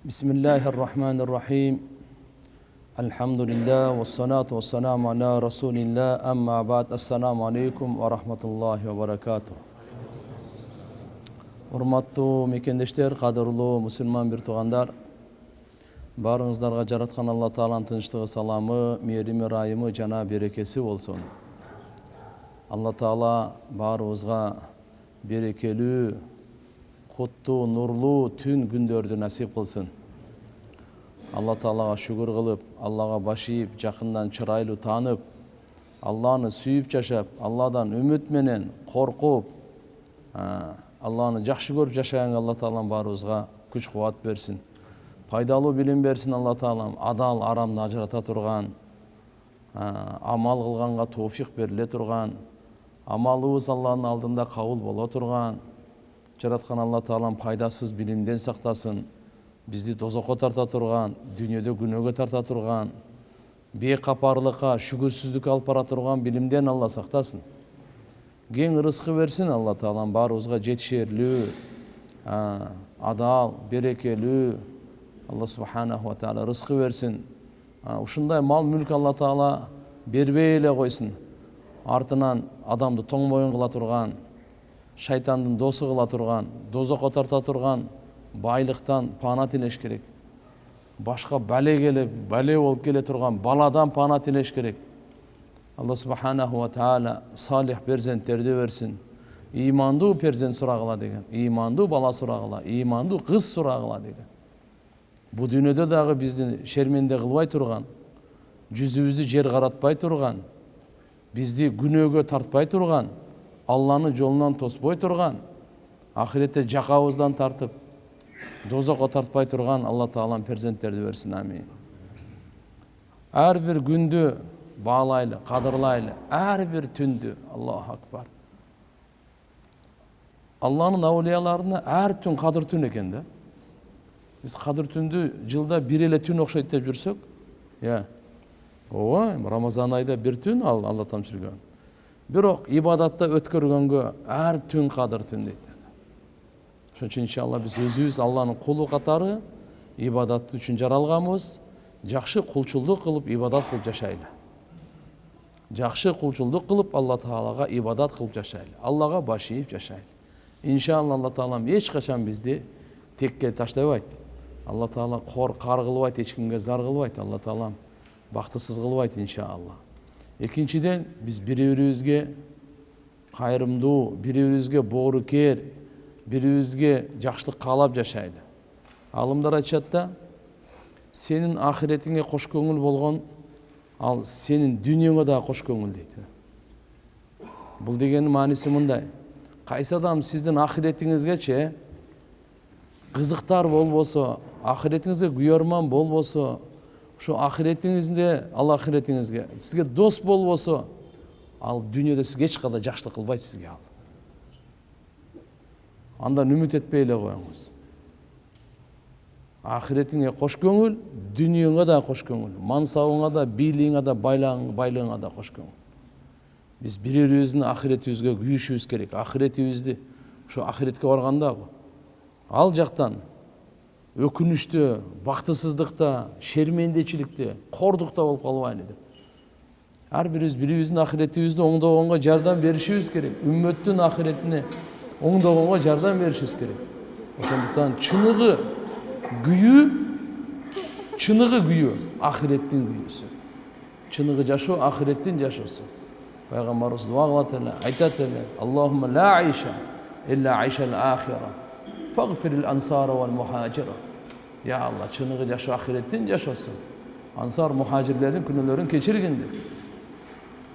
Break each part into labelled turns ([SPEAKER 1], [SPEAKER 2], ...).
[SPEAKER 1] Bismillahirrahmanirrahim. Elhamdülillah ve salatu ve selamu ala Resulillah. Amma ba'd. Assalamu alaikum ve rahmatullahi ve berekatuh. Урматтуу мекендештер, кадырлуу мусулман бир туугандар, баарыңыздарга жараткан Алла Тааланын тынчтыгы, саламы, мээрими, ырайымы жана берекеси болсун. Алла Таала баарыбызга берекелүү, куттуу, нурлуу түн күндөрдү насип кылсын. Алла Таалага шүгүр кылып, Аллага баш ийип, жакындан чырайлуу таанып, Алланы сүйүп жашап, Алладан үмүт менен коркуп, Алланы жакшы көрүп жашаганга Алла Таалам баарыбызга күч кубат берсин. Пайдалуу билим берсин Алла Таалам. Адал арамды ажырата турган, амал кылганга тоофик бериле турган, амалыбыз Алланын алдында кабыл боло турган, жараткан Алла Таалам пайдасыз билимден сактасын. Бизди тозокко тарта турган, дүйнөдө күнөөгө тарта турган, бейкапарлыкка, шүгүрсүздүккө алып бара турган билимден Алла сактасын. Кең рызкы берсин Алла Таалам баарыбызга жетишерлүү, адал, берекелүү Алла Субханаху ва Таала рызкы берсин. Ушундай мал мүлк Алла Таала бербей эле койсун. Артынан адамды тоң моюн кыла турган, шайтандын досу кыла турган, дозокко тарта турган байлыктан пана тилеш керек. Башка бале болуп келе турган баладан пана тилеш керек. Алла Субханаху ва Таала салих перзенттерди берсин. Имандуу перзент сурагыла деген, имандуу бала сурагыла, имандуу кыз сурагыла деген. Бу дүйнөдө дагы бизди шерменде кылбай турган, жүзүбүздү жер каратпай турган, бизди күнөөгө тартпай турган, Алланын жолунан тоспой турган, ахиретте жакабыздан тартып, дозокко тартпай турган Алла Таалам перзенттерди берсин. Амин. Ар бир күндү баалайлы, кадырлайлы, ар бир түндү. Аллаху акбар. Алланын аулияларына ар түн кадыр түн экен да. Биз кадыр түндү жылда бир эле түн окшойт деп жүрсөк, ой, Рамазан айда бир түн Алла таам сүргөн. Бирок ибадатта өткөргөнгө ар түн кадыр түн дейт. Ошон үчүн иншалла биз өзүбүз Алланын кулу катары ибадат үчүн жаралганбыз. Жакшы кулчулдук кылып ибадат кылып жашайлы. Жакшы кулчулдук кылып Алла Таалага ибадат кылып жашайлы. Аллага баш ийип жашайлы. Иншалла Алла Таалам эч качан бизди текке таштабайт. Алла Таала кор кылбайт, эч кимге зар кылбайт. Алла Таалам бактысыз кылбайт иншалла. Экинчиден биз бири-бирибизге кайрымдуу, бири-бирибизге боорукер, бири-бирибизге жакшылык каалап жашайлы. Алымдар айтышат да, сенин ахиретиңе кош көңүл болгон, ал сенин дүйнөңө да кош көңүл дейт. Бул дегенин мааниси мындай: кайсы адам сиздин ахиретиңизгече кызыктар болбосо, ахиретиңизге күйөрман болбосо, ошо ахиретиңизде, ал ахиретиңизге сизге дос болбосо, ал дүйнөдө сизге эч кандай жакшылык кылбайт сизге ал. Андан үмүт этпей эле коюңуз. Ахиретиңе кош көңүл, дүйнөңө да кош көңүл, мансабыңа да, бийлигиңе да, байлыгыңа да кош көңүл. Биз бири-бирибиздин ахиретибизге күйүшүбүз керек. Ахиретибизди ошо ахиретке барганда ал жактан өкүнүштө, бактысыздыкта, шермендечиликте, кордукта болуп калбайлы деп. Ар бирибиз бири-бирибиздин ахиретибизди оңдогонго жардам беришибиз керек. Үммөттүн ахиретине оңдогонго жардам беришибиз керек. Ошондуктан чыныгы күйүү ахиреттин күйүүсү. Чыныгы жашоо ахиреттин жашоосу. Пайгамбарыбыз дуа кылат эле, айтат эле: Аллахумма ла айша илля айшал ахира. Фагфирил ансара вал мухажира. Я Алла, чыныгы жашоо ахиреттин жашоосу. Ансар мухажирлердин күнөөлөрүн кечиргин деп.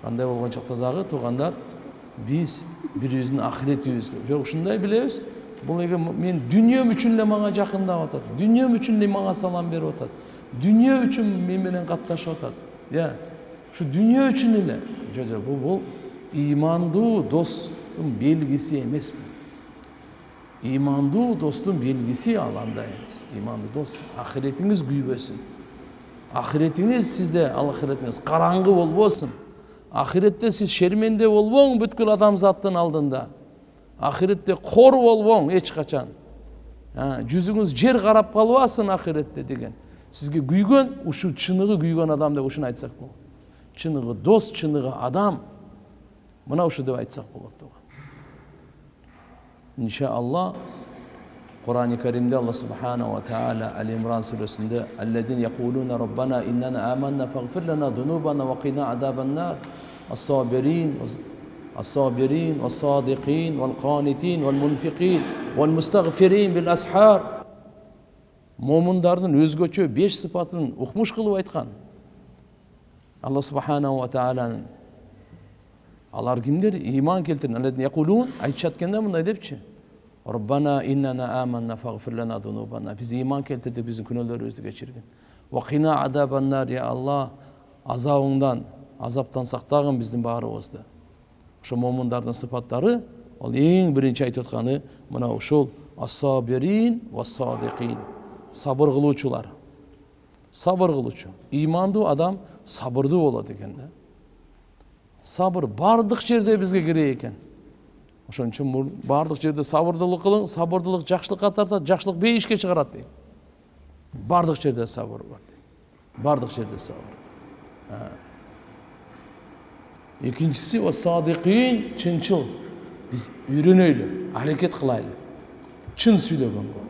[SPEAKER 1] Кандай болгон чакта дагы туугандар, биз бири-бирибиздин ахиретибизге, жок ушундай билебиз. Бул эге мен дүйнөм үчүн эле мага жакындап атат. Дүйнөм үчүн эле мага салам берип атат. Дүйнө үчүн мен менен катташып атат. Ушу дүйнө үчүн эле. Жок, бул имандуу достун белгиси эмес бул. Имандуу достун белгиси ал андай эмес. Имандуу дос, ахиретиңиз күйбөсүн. Ахиретиңиз сизде, ал ахиретиңиз караңгы болбосун. Ахиретте сиз шерменде болбоң бүткүл адамзаттын алдында. Ахиретте кор болбоң эч качан. Жүзүңүз жер карап калбасын акыретте деген. Сизге күйгөн, ушу чыныгы күйгөн адам деп ушуну айтсак болот. Чыныгы дос, чыныгы адам. Мына ушу деп айтсак болот. İnşallah Kur'an-ı Kerim'de Allah Subhanahu ve Teala Al-İmran suresinde "Ellezine yekulune Rabbana innena amanna faghfir lana zunubana ve qina azabannar." Es-sabirin ve-sadiqin vel-qanitin vel-munfiqin vel-mustaghfirin bil-ashar. Momundardın özgöçö 5 sıfatın ukmuş kılıp aytkan. Allah Subhanahu ve Teala'nın alar kimdir? İman keltirin. Ellezine yekulun aytışatkanda mınday depçi. Rabbana innena amanna faghfir lana zunubana. Biz iman keltirdik, bizim günahlarımızı geçirgin. Ve qina azabannar, ya Allah, azabından, azaptan saktagın bizden barыбызды. Şu momundardın sıfatları, ol en birinci aytып atkany mına uşul as-sabirin ve-sadiqin. Sabır kılıçular. Sabır kılıçu. İmandı adam sabırdı болады eкен да. Sabır bardıq жерде bizge керек eкен. Ошон үчүн бардык жерде сабырдылык кылың, сабырдылык жакшылыкка тартат, жакшылык бейишке чыгарат дейт. Бардык жерде сабыр бар дейт. Бардык жерде сабыр. Экинчиси ва-садикин, чынчыл. Биз үйрөнөйлү, аракет кылайлы. Чын сүйлөгөнгө.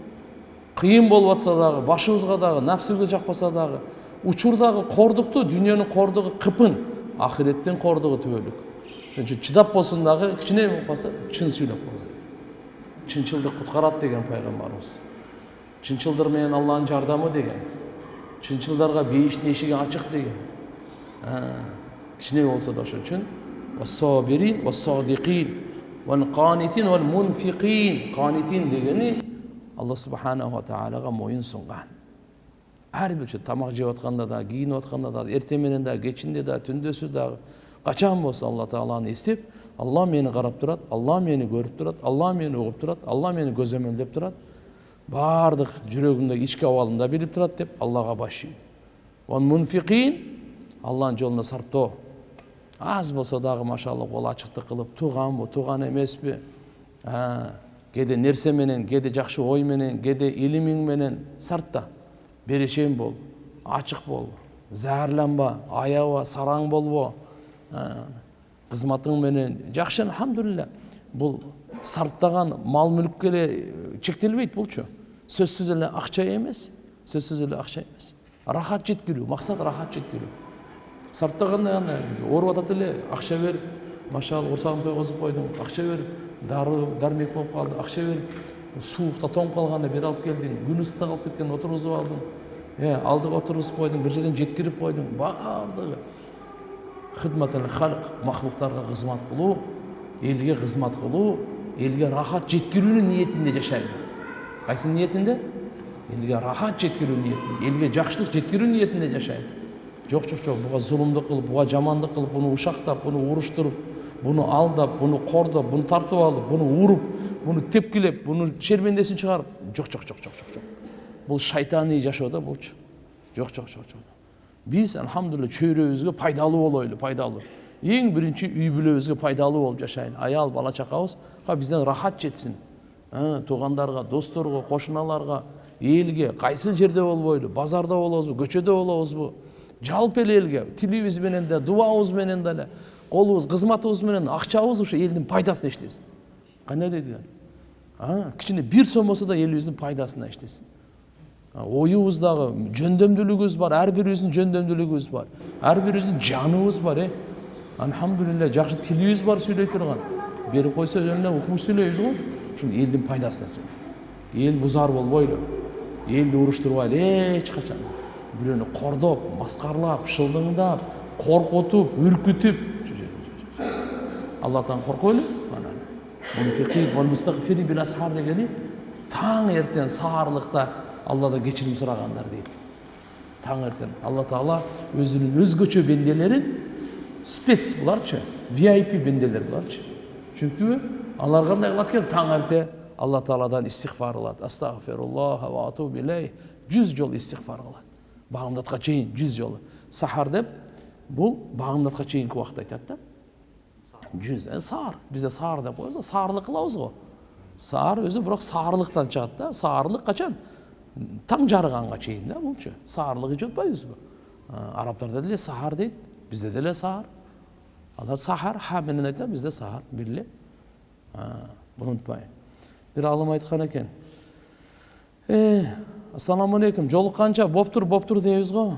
[SPEAKER 1] Кыйын болуп атса дагы, башыбызга дагы, напсыбызга жакпаса дагы, учурдагы кордукту, дүйнөнүн кордугу кыпын, ахиреттин кордугу түбөлүк. Çünkü çıdap bolsun dagı, kичине болуп калса, чын сүйлөп койгон. Чынчылдык куткарат деген пайгамбарыбыз. Чынчылдар менен Аллахтын жардамы деген. Чынчылдарга бейиштин эшиги ачык деген. Кичине болсо да ошон үчүн вас-сабирин вас-садикин вал-qanitin вал-munfiqin. Qanitin дегени Аллах Subhanahu wa Ta'ala'га моюн сунган. Ар бир тамак жеп атканда да, кийинип атканда да, эртең менен да, кечинде да, түндөсү да, качан болсо Алла Тааланы эстеп, Алла мени карап турат, Алла мени көрүп турат, Алла мени угуп турат, Алла мени көзөмөлдөп турат. Бардык жүрөгүмдөгү ички абалымды билип турат деп Аллага баш ийип. Вал-munfiqin, Алланын жолуна сарптоо. Аз болсо дагы машалла кол ачыктык кылып, туганбы, туган эмеспи? Кээде нерсе менен, кээде жакшы ой менен, кээде илимиң менен сартта. Берешем бол, ачык бол, заарланба, аяба, сараң болбо. Кызматың менен жакшы, алхамдулилля. Бул сарптаган мал мүлккө эле чектелбейт булчу. Сөзсүз эле акча эмес, сөзсүз эле акча эмес. Рахат жеткирүү, максат рахат жеткирүү. Сарптаганда кандай ооруп атат эле, акча бер, машалла урсагым тойгозуп койдуң, акча бер, дармек болуп калды, акча бер, суукта тоңуп калганда бер алып келдиң, күн ысык алып кеткен отургузуп алдың. Алдыга отургузуп койдуң, бир жерден жеткирип койдуң. Бардыгы хидматыл халк, махлуктарга кызмат кылуу, элге кызмат кылуу, элге рахат жеткирүүнүн ниетинде жашайды. Кайсы ниетинде? Элге рахат жеткирүү ниетинде, элге жакшылык жеткирүү ниетинде жашайды. Жок, буга зулумдук кылып, буга жамандык кылып, буну ушактап, буну уруштуруп, буну алдап, буну кордоп, буну тартып алып, буну уруп, буну тепкилеп, буну шермендесин чыгарып, жок. Бул шайтаний жашоо да булчу. Жок. Биз алхамдулилла чөйрөбүзгө пайдалуу болойлу, пайдалуу. Эң биринчи үй бүлөбүзгө пайдалуу болуп жашайлы. Аял, бала чакабыз бизден рахат жетсин. Туугандарга, досторго, кошуналарга, элге кайсы жерде болбойлу, базарда болобузбу, көчөдө болобузбу, жалпы элге тилибиз менен да, дуабыз менен да эле, колубуз, кызматыбыз менен, акчабыз ушу элдин пайдасына иштесин. Кандай дейди? Кичине бир сом болсо да элибиздин пайдасына иштесин. Оюбуздагы жөндөмдүүлүгүбүз бар, ар бирибиздин жөндөмдүүлүгүбүз бар. Ар бирибиздин жаныбыз бар, Алхамдулилла, жакшы тилибиз бар сүйлөй турган. Берип койсо эле укмуш сүйлөйбүз го. Ушун элдин пайдасына сүйлөйбүз. Эл бузар болбойлу. Элди уруштурбайлы эч качан. Бирөөнү кордоп, маскарлап, шылдыңдап, коркутуп, үркүтүп. Аллахтан коркойлу. Мунфикин вал мустагфирин бил асхар дегени таң эртең саарлыкта Аллада кечирим сурагандар дейт. Таң эртең Алла Таала өзүнүн өзгөчө бенделерин спец буларчы, VIP бенделер буларчы. Чүнкү алар кандай кылат экен? Таң эрте Алла Тааладан истигфар кылат. Астагфируллах ва атубу илейх. 100 жол истигфар кылат. Багымдатка чейин 100 жолу. Сахар деп бул багымдатка чейинки убакыт айтат да. 100 саар. Бизде саар деп коебуз, саарлык кылабыз го. Саар өзү бирок саарылыктан чыгат да. Саарылык качан? Таң жарыганга чейин да булчу. Саарлык ичип атпайбызбы? Арабтарда деле саар дейт, бизде деле саар. Алар сахар ха менен айтат, бизде саар, бир Bunu unutmayın. Bir alım aytқан екен. Ассаламу алейкум, жолукканча боптур дейбиз го.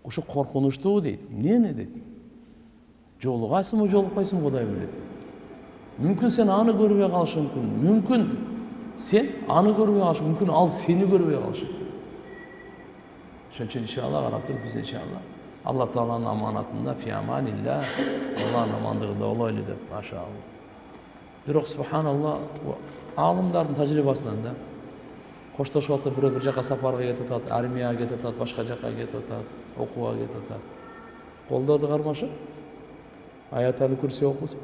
[SPEAKER 1] Ошо коркунучтуу дейт. Эмне дейт? Жолугасыңбы, жолукпайсыңбы Кудай билет. Мүмкүн сен аны көрбөй калышы мүмкүн. Мүмкүн сен аны көрбөй калышы мүмкүн, ал сени көрбөй калышы. Ошон үчүн иншалла карап туруп биз иншалла Алла Тааланын аманатында фи аманилла, Алланын амандыгында болойлу деп, машалла. Бирок субханалла, алымдардын тажрыйбасынан да коштошуп атып бирөө бир жака сапарга кетип атат, армияга кетип атат, башка жака кетип атат, окууга кетип атат. Колдорду кармашып, аятаны курсе окусуп,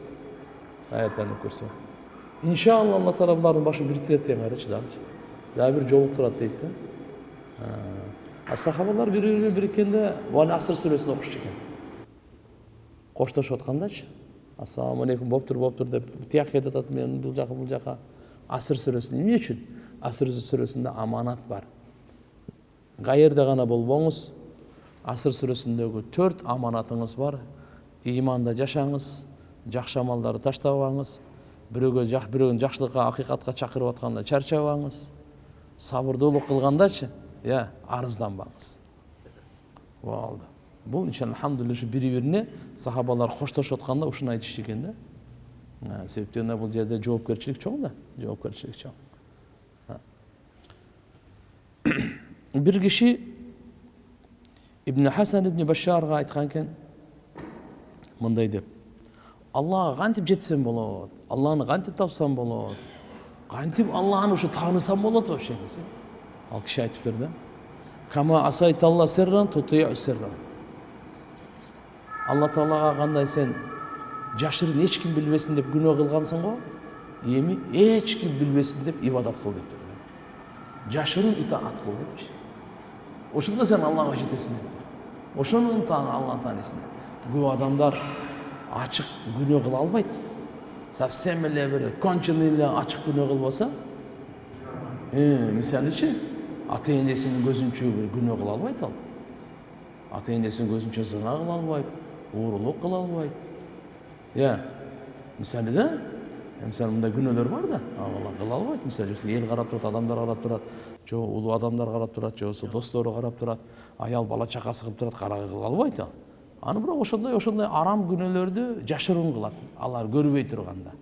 [SPEAKER 1] аятаны курсе. Иншалла Алла Таала булардын башын биритет деген карачы дагы бир жолуктурат дейт да. Сахабалар бири-бири бириккенде Вал Аср сүрөсүн окушчу экен. Коштошуп аткандачы. Ассаламу алейкум, боптур деп тияк кетип атат, мен бул жака. Аср сүрөсүн эмне үчүн? Аср сүрөсүндө аманат бар. Каерде гана болбоңуз, Аср сүрөсүндөгү 4 аманатыңыз бар. Иманда жашаңыз, жакшы амалдарды таштабаңыз, бирөөгөн жакшылыкка, акыйкатка чакырып атканда чарчабаңыз, сабырдуулук кылгандачы, арызданбаңыз. Болду. Бул иншалла алхамдулилlah бири-бирине сахабалар коштошуп атканда ушуну айтышты экен да. Себептен бул жерде жоопкерчилик чоң да, жоопкерчилик чоң. Бир киши Ибн Хасан ибн Башарга айткан экен, мындай деп: Аллага кантип жетсем болот? Алланы кантип тапсам болот? Кантип Алланы ушу таанысам болот вообще десе. Ал киши айтыптыр да: Кама асайталла сирран тути'у сирран. Алла Таалага кандай сен жашырын эч ким билбесин деп күнөө кылгансың го, эми эч ким билбесин деп ибадат кыл дептир. Жашырын итаат кыл депчи. Ошондо сен Аллага жетесиң деп. Ошонун Алланы таанысың. Көп адамдар ачык күнөө кыла албайт. Совсем эле бир конченый эле ачык күнөө кылбаса, мисалычы, ата-энесинин көзүнчө бир күнөө кыла албайт ал. Ата-энесинин көзүнчө зына кыла албайт, уурулук кыла албайт. Мисалы да, мисалы мындай күнөөлөр бар да, кыла албайт. Мисалы эл карап турат, адамдар карап турат, жо улуу адамдар карап турат, жо достору карап турат, аял бала чакасы кылып турат, кыла албайт ал. Аны бирок ошондой арам күнөөлөрдү жашырын кылат, алар көрбөй турганда.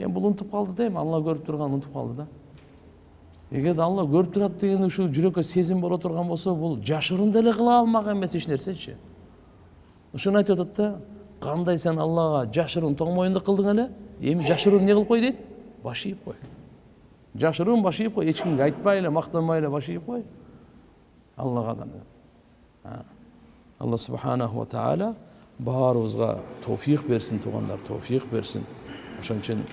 [SPEAKER 1] Бул унутуп калды дейм, Алла көрүп турган унутуп калды да. Эгер Алла көрүп турат деген ушул жүрөккө сезим боло турган болсо, бул жашырын деле кыла алмаган эмес эч нерсечи. Ушуну айтып атат да, кандай сен Аллага жашырын тоң моюндук кылдың эле, эми жашырын эмне кылып кой дейт? Баш ийип кой. Жашырын баш ийип кой, эч кимге айтпай эле, мактанбай эле баш ийип кой. Аллага да. Allah subhanahu wa ta'ala barыбызга товфик берсин, туугандар, товфик берсин. Ошон үчүн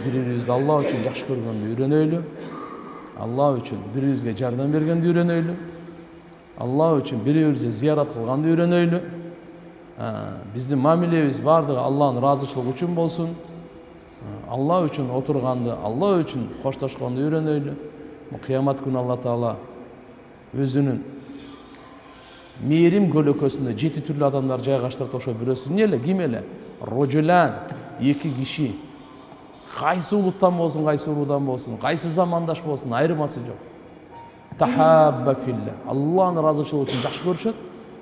[SPEAKER 1] бири-бирибизди Алла үчүн жакшы көргөндү үйрөнөйлү. Алла үчүн бири-бирибизге жардам бергенди үйрөнөйлү. Алла үчүн бири-бирибизди зиярат кылганды үйрөнөйлү. Биздин мамилебиз бардыгы Алланын ыраазычылыгы үчүн болсун. Алла үчүн отурганды, Алла үчүн коштошконду үйрөнөйлү. Кыямат күнү Алла Таала өзүнүн мээрим көлөкөсүндө 7 түрлүү адамдар жайгаштырып, ошо бирөөсү эмне эле, ким эле? Рожулан, 2 киши. Кайсы улуттан болсун, кайсы уруудан болсун, кайсы замандаш болсун, айырмасы жок. Тахабба филла. Алланын ыраазычылыгы үчүн жакшы көрүшөт.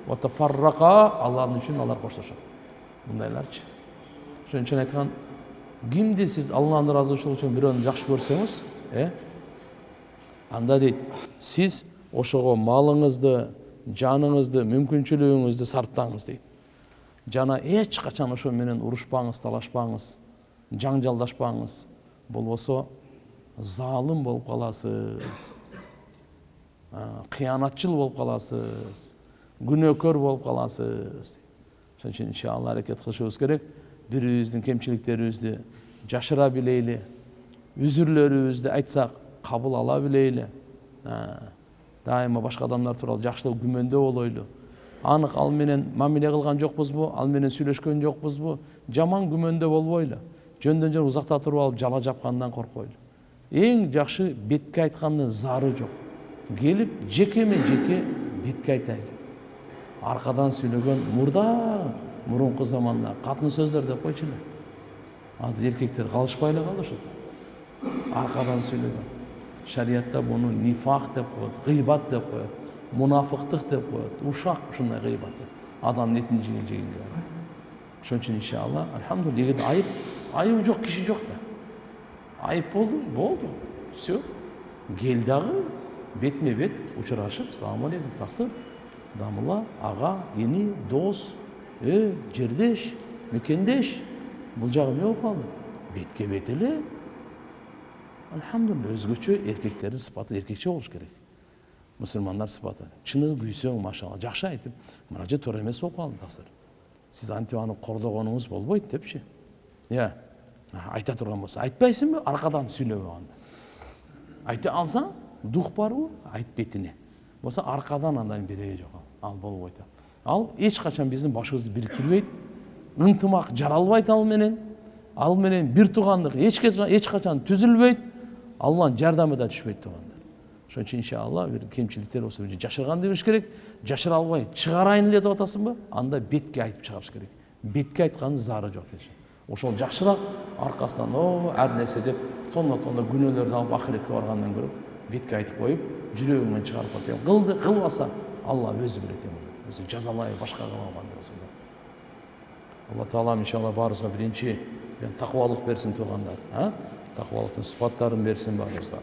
[SPEAKER 1] Ва тафаррака, Алланын үчүн алар коштошот. Мындайларчы. Ошон үчүн айткан, кимди сиз Алланын ыраазычылыгы үчүн бирөөнү жакшы көрсөңүз, анда дейт, сиз ошого малыңызды, жаныңызды, мүмкүнчүлүгүңүздү сарптаңыз дейт. Жана эч качан ошо менен урушпаңыз, талашпаңыз, жаңжалдашпаңыз. Болбосо залым болуп каласыз. Кыянатчыл болуп каласыз. Күнөөкөр болуп каласыз. Ошон үчүн иншалла аракет кылышыбыз керек. Бири-бирибиздин кемчиликтерибизди жашыра билейли. Үзүрлөрүбүздү айтсак кабыл ала билейли. Дайыма башка адамдар тууралуу жакшылык күмөндө болойлу. Анык ал менен мамиле кылган жокпузбу, ал менен сүйлөшкөн жокпузбу, жаман күмөндө болбойлу. Жөндөн жөн узакта туруп алып жала жапкандан коркойлу. Эң жакшы бетке айткандын зары жок. Келип жекеме жеке бетке айтайлы. Аркадан сүйлөгөн мурунку заманда катын сөздөр деп койчу эле. Азыр эркектер калышпай эле калды ошол. Аркадан сүйлөгөн. Шариятта буну нифак деп коет, гыйбат деп коет, мунафыктык деп коет. Ушак ушундай гыйбат. Адамдын этин жегенге. Ошон үчүн иншалла, алхамдулилlah, эгер айып жок киши жок да. Айып болду. Все. Кел дагы бетме бет учурашып, салам алейкум, таксыр, дамыла, ага, эни, дос, жердеш, мекендеш. Бул жагы эмне болуп калды? Бетке бет эле. Алхамдулилlah, өзгөчө эркектердин сыпаты эркекче болуш керек. Мусулмандар сыпаты. Чыны күйсөң, машалла, жакшы айтып, мына же туура эмес болуп калды таксыр. Сиз антип аны кордогонуңуз болбойт депчи. Айта турган болсо, айтпайсыңбы аркадан сүйлөп анда. Айта алсаң, дух барбы? Айт бетине. Болсо аркадан андан береги жок. Ал болбойт. Ал эч качан биздин башыбызды бириктирбейт. Ынтымак жаралбайт ал менен. Ал менен бир туугандык эч качан түзүлбөйт. Алланын жардамы да түшпөйт туугандар. Ошон үчүн иншалла бир кемчиликтер болсо жашырган дебиш керек. Жашыра албай чыгарайын эле деп атасыңбы? Анда бетке айтып чыгарыш керек. Бетке айткандын зары жок деши. Ошол жакшыраак аркасынан ар нерсе деп тонна күнөөлөрдү алып ахиретке баргандан көрө бетке айтып коюп, жүрөгүңөн чыгарып коюп, кылды, кылбаса Алла өзү билет эми. Өзү жазалай башка кылмаган болсо да. Алла таалам иншалла баарыбызга биринчи такыбалык берсин туугандар, такыбалыктын сыпаттарын берсин баарыбызга.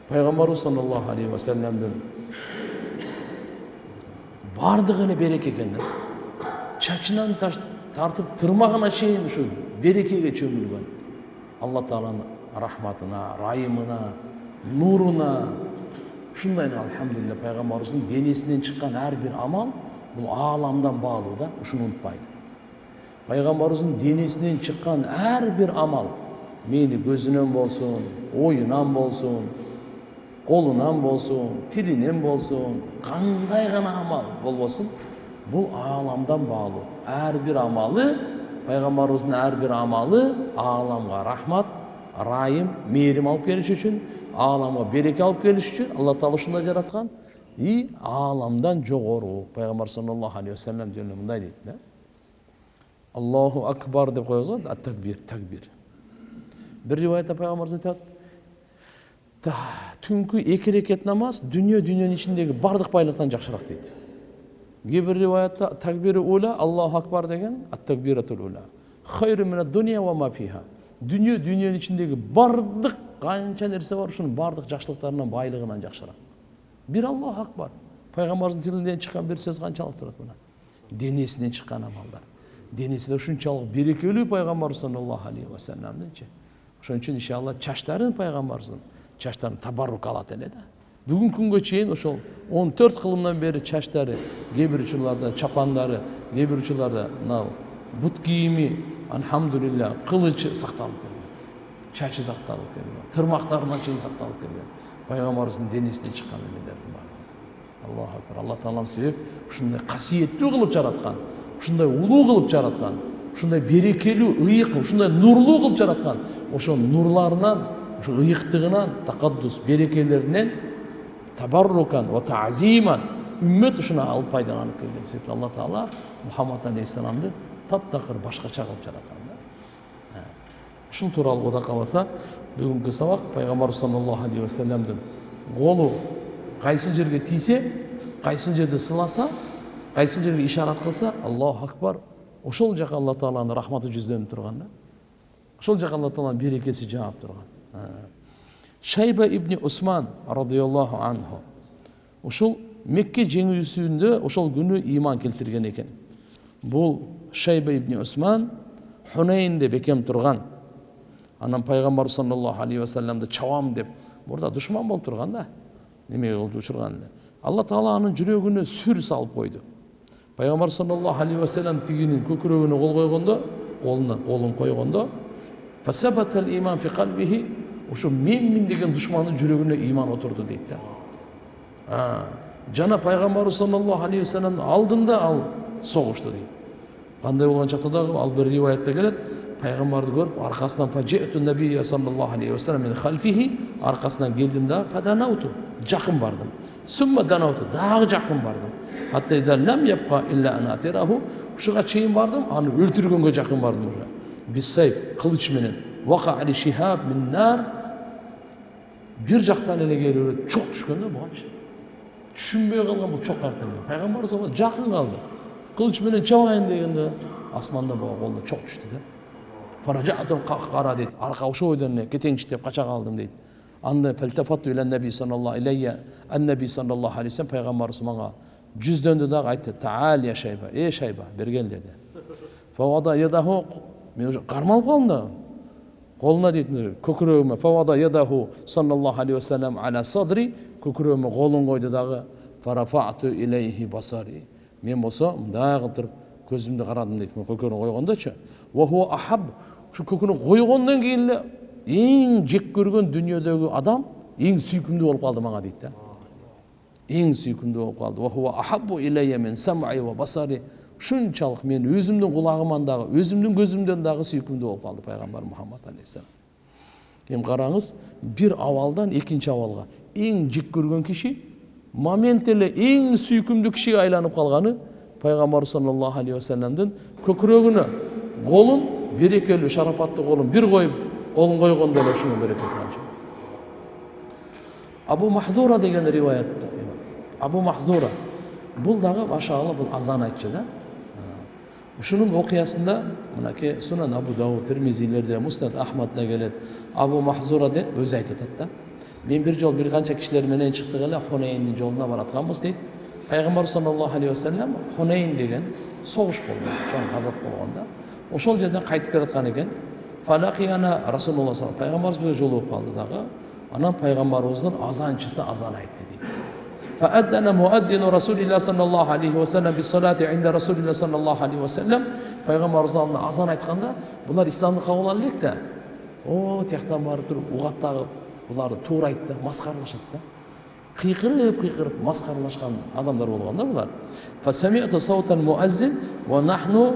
[SPEAKER 1] Пайгамбарыбыз саллаллаху алейхи ва салламдын бардыгы эле береке экен. Чачынан тартып тырмагына чейин ушу берекеге чөмүлгөн. Алла тааланын рахматына, райымына, нуруна, ушундай алхамдулилlah пайгамбарыбыздын денесинен чыккан ар бир амал бул ааламдан баалуу да, ушуну унутпайлы. Пайгамбарыбыздын денесинен чыккан ар бир амал, мени көзүнөн болсун, оюнан болсун, колунан болсун, тилинен болсун, кандай гана амал болбосун, бул ааламдан баалуу. Ар бир амалы, пайгамбарыбыздын ар бир амалы ааламга рахмат, райым, мээрим алып келиш үчүн, ааламга береке алып келиш үчүн Алла таала ушундай жараткан. И ааламдан жогору. Пайгамбар саллаллаху алейхи ва саллям жөнүндө мындай дейт да. Аллаху акбар деп коебуз го, ат-такбир, такбир. Бир риваятта пайгамбарыбыз айтат, түнкү 2 рекет намаз дүнүнүн ичиндеги бардык байлыктан жакшыраак дейт. Кээ риваятта такбири ула, Аллаху акбар деген, ат-такбиратул ула. Хайру мина дуния ва ма фиха. Дүнүнүн ичиндеги бардык канча нерсе бар, ушунун бардык жакшылыктарынан, байлыгынан жакшыраак. Бир Аллаху акбар. Пайгамбардын тилинен чыккан бир сөз канчалык турат мына. Денесинен чыккан амалдар. Денесиде ушунчалык берекелүү пайгамбар саллаллаху алейхи ва салламдынчы. Ошон үчүн иншалла чачтарын пайгамбарыбыздын чачтарын табаррук алат эле да. Бүгүнкү күнгө чейин ошол 14 кылымдан бери чачтары, кээ бир учурларда чапандары, кээ бир учурларда бут кийими, алхамдулилlah, кылычы сакталып келген. Чачы сакталып келген. Тырмактарына чейин сакталып келген. Пайгамбарыбыздын денесинен чыккан эмелердин баары. Аллаху акбар. Алла таалам себеп ушундай касиеттүү кылып жараткан, ушундай улуу кылып жараткан, ушундай берекелүү, ыйык, ушундай нурлуу кылып жараткан. Ошол нурларынан, ошо ыйыктыгынан, такаддус берекелеринен табаррукан ва таъзиман үммет ушуна алып пайдаланып келген. Себеп Алла таала Мухаммад алейхиссаламды таптакыр башкача кылып жараткан да. Ушул тууралуу да каласа, бүгүнкү сабак пайгамбар саллаллаху алейхи ва салламдын колу кайсы жерге тийсе, кайсы жерде сыласа, кайсы жерге ишарат кылса, Аллаху акбар, ошол жака Алла тааланын рахматы жүздөнүп турган да. Ошол жака Алла тааланын берекеси жаап турган. Шайба ибн Усман радийаллаху анху. Ошол Мекке жеңүүсүндө ошол күнү иман келтирген экен. Бул Шайба ибн Усман Хунейнде бекем турган. Анан пайгамбар саллаллаху алейхи ва салламды чабам деп, мурда душман болуп турган да. Неме болуп учурган. Алла таала анын жүрөгүнө сүр салып койду. Пайгамбар саллаллаху алейхи ва саллам тигинин көкүрөгүнө кол койгондо, колун койгондо, фасабатал иман фи қалбихи, ошо мен деген душмандын жүрөгүнө иман отурду дейт да. Жана пайгамбар саллаллаху алейхи ва саллам алдында ал согушту дейт. Кандай болгон чакта дагы ал бир риваятта келет, пайгамбарды көрүп аркасынан фажи'ту набийя саллаллаху алейхи ва саллам мин халфихи Arkasından geldim daha fadanautu. Жақын бардым. Summa danautu. Daha жақын бардым. Hatta idan lam yapqa illa an atirahu. Ушуга чейин бардым, аны өлтүргөнгө жақын бардым уже. Бисайф, кылыч менен. Ваqa ali shihab min nar. Bir жактан эле келип чок түшкөндө буганчы. Түшүнбөй калган бул чок каяктан. Пайгамбар саллаллаху жақын калды. Кылыч менен чабайын дегенде асманда буга колуна чок түштү да. Фаражату кара дейт. Арка ошо ойдон кетеңчи деп кача калдым дейт. Анда фалтафатту иля наби саллаллаху алейhi аннаби саллаллаху алейhi вассалам пайгамбарыбыз мага жүздөндү дагы айтты. Таал я шайба. Шайба, бергел деди. Фавада ядаху мен уже кармалып калдым да. Колуна дейт көкүрөгүмө фавада ядаху саллаллаху алейhi вассалам ала садри көкүрөгүмө колун койду дагы. Фарафату илейхи басари. Мен болсо мындай кылып туруп көзүмдү карадым дейт. Мен көкүрөгүмө койгондочу. Ва хуа ахаб. Şu көкүрөгүмө койгондон кийин эле эң жек көргөн дүйнөдөгү адам эң сүйкүмдүү болуп калды мага дейт да. Эң сүйкүмдүү болуп калды. Ва хуа ахаббу илейя мин сам'i ва басари. Шунчалык мен өзүмдүн кулагыман дагы, өзүмдүн көзүмдөн дагы сүйкүмдүү болуп калды пайгамбар Мухаммад алейхиссалам. Эми караңыз, бир абалдан экинчи абалга эң жек көргөн киши момент эле эң сүйкүмдүү кишиге айланып калганы пайгамбар саллаллаху алейхи вассаламдын көкүрөгүнө колун берекелүү шарапаттуу колун бир коюп колун койгондо эле ушунун берекеси канча. Абу Махдура деген риваятта. Абу Махдура бул дагы башагы бул азан айтчу да. Ушунун окуясында мынакей Сунан Абу Дауд, Тирмизилерде, Муснад Ахмадда келет. Абу Махдура деп өзү айтып атат да. Мен бир жол бир канча кишилер менен чыктык эле Хунейндин жолуна баратканбыз дейт. Пайгамбар саллаллаху алейхи вассалам Хунейн деген согуш болду, чоң газап болгондо. Ошол жерден кайтып келаткан экен. Фалакияна Расулуллах саллаллаху алейхи пайгамбарыбыз менен жолугуп калды дагы. Анан пайгамбарыбыздын азанчысы азан айтты дейт. فأذن مؤذن رسول الله صلى الله عليه وسلم بالصلاة عند رسول الله صلى الله عليه وسلم. Пайгамбарыбыздын алдына азан айтканда, булар исламды кабыл ала элек да. О, тияктан барып туруп угаттагы буларды туура айтты, маскаралашат да. Кыйкырып маскаралашкан адамдар болгон да булар. فسمعت صوت المؤذن ونحن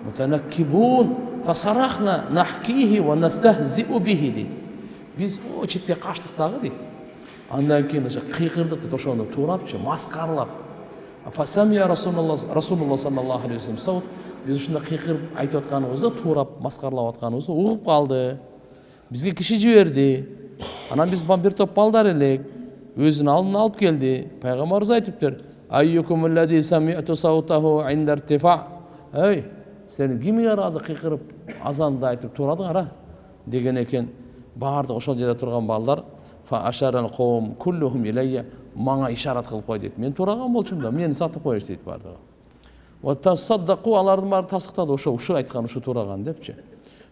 [SPEAKER 1] متنكبون فصرخنا نحكيه ونستهزئ به дейт. Биз о четке качтык дагы дейт. Андан кийин ошо кыйкырдык дейт, ошону туурапчы, маскарлап. Фасамия Расулуллах саллаллаху алейхи вассалам саут. Биз ушунда кыйкырып айтып атканыбызды, туурап маскарлап атканыбызды угуп калды. Бизге киши жиберди. Анан биз бир топ балдар элек. Өзүнүн алдына алып келди. Пайгамбарыбыз айтыптыр. Айюкум аллади сами'ту саутаху инда иртифа. Эй, силердин кимиңер азыр кыйкырып азанды айтып турадыңар деген экен. Баардык ошол жерде турган балдар фа ашарал қоум куллухум илейя мага ишарат кылып кой дейт. Мен тураган болчумун да, мени сатып коюш дейт баардыгы. Ва тасаддaqu алардын баары тасыктады, ошо айткан, ошо тураган депчи.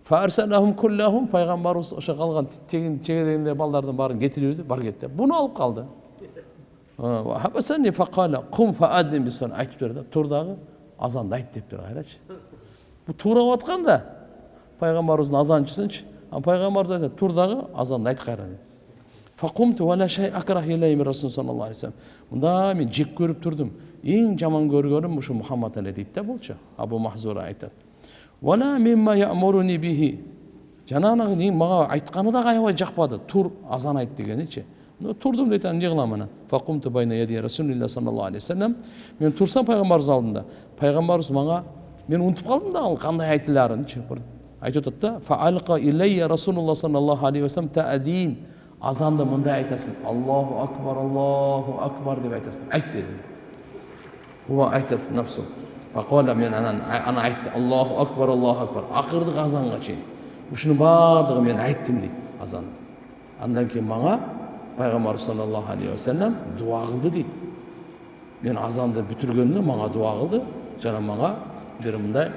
[SPEAKER 1] Фа арсалахум куллахум пайгамбарыбыз ошо калган чегедегинде балдардын баарын кетирди, бар кет деп. Буну алып калды. Ва хабасани фaqala qum fa'adin bisan айтып берди. Тур дагы азанды айт деп кайрачы. Бу тура болуп атканда пайгамбарыбыздын азанчысынчы. Пайгамбарыбыз айтат, тур дагы азанды айт кайра деп. Фақумту вала шай акрах илейми Расул саллаллаху алейхи вассалам. Мында мен жек көрүп турдум. Эң жаман көргөнүм ушу Мухаммад эле дейт да болчу. Абу Махзура айтат. Вала мимма я'муруни бихи. Жанагы мага айтканы да аябай жакпады. Тур азан айт дегеничи. Турдум дейт, анан жыгылам анан. Фақумту байна яди Расулуллах саллаллаху алейхи вассалам. Мен турсам пайгамбарыбыз алдында. Пайгамбарыбыз мага мен унутуп калдым да кандай айтыларынчы. Айтып атат да. Фаалqa илейя Расулуллах саллаллаху алейхи вассалам та'дин. Азанды мындай айтасың. Аллаху акбар деп айтасың. Айт dedi. Huwa айтат нафсу. Фақала мен ана айтты. Аллаху акбар. Акырдык азанга чейин. Ушунун баардыгы мен айттым дейт азан. Андан кийин мага пайгамбар саллаллаху алейхи вассалам дуа кылды дейт. Мен азанды бүтүргөндө мага дуа кылды. Жана мага бир мындай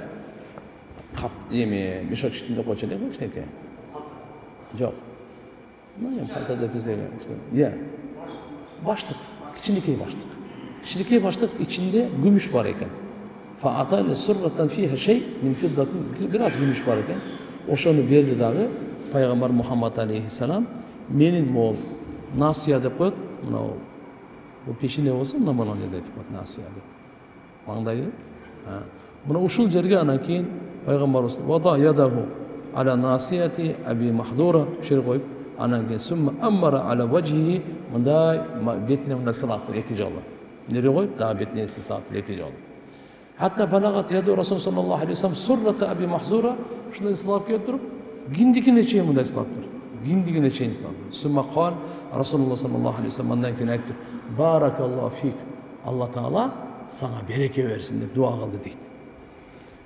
[SPEAKER 1] кап мешочтун деп койчу элек кичинекей. Жок. Ну, калтада бизде баштык, кичинекей баштык. Кичинекей баштык ичинде күмүш бар экен. Фа атали суррatan fiha shay min fiddatin. Бир аз күмүш бар экен. Ошону берди дагы пайгамбар Мухаммад алейхиссалам. Менин мол насия деп коет. Мына бул пешине болсо, мына мына деп коет насия деп. Маңдайы. Мына ушул жерге анан кийин пайгамбарыбыз вада ядаху ала насияти Аби Махдура шер коюп Анан кийин сумма аммара ала ваджхи, мындай бетине мындай сылаптыр 2 жолу. Нере коюп, дагы бетине сылаптыр 2 жолу. Hatta balagat yadı Resulullah sallallahu aleyhi ve sellem surrata Abi Mahzura şunu ıslap götürüp gindikine çeyin bunu ıslaptır. Gindikine çeyin ıslaptır. Sümme kal Resulullah sallallahu aleyhi ve sellem ondan kine ettir. Barakallahu fik. Allah Teala sana bereke versin diye dua kıldı deydi.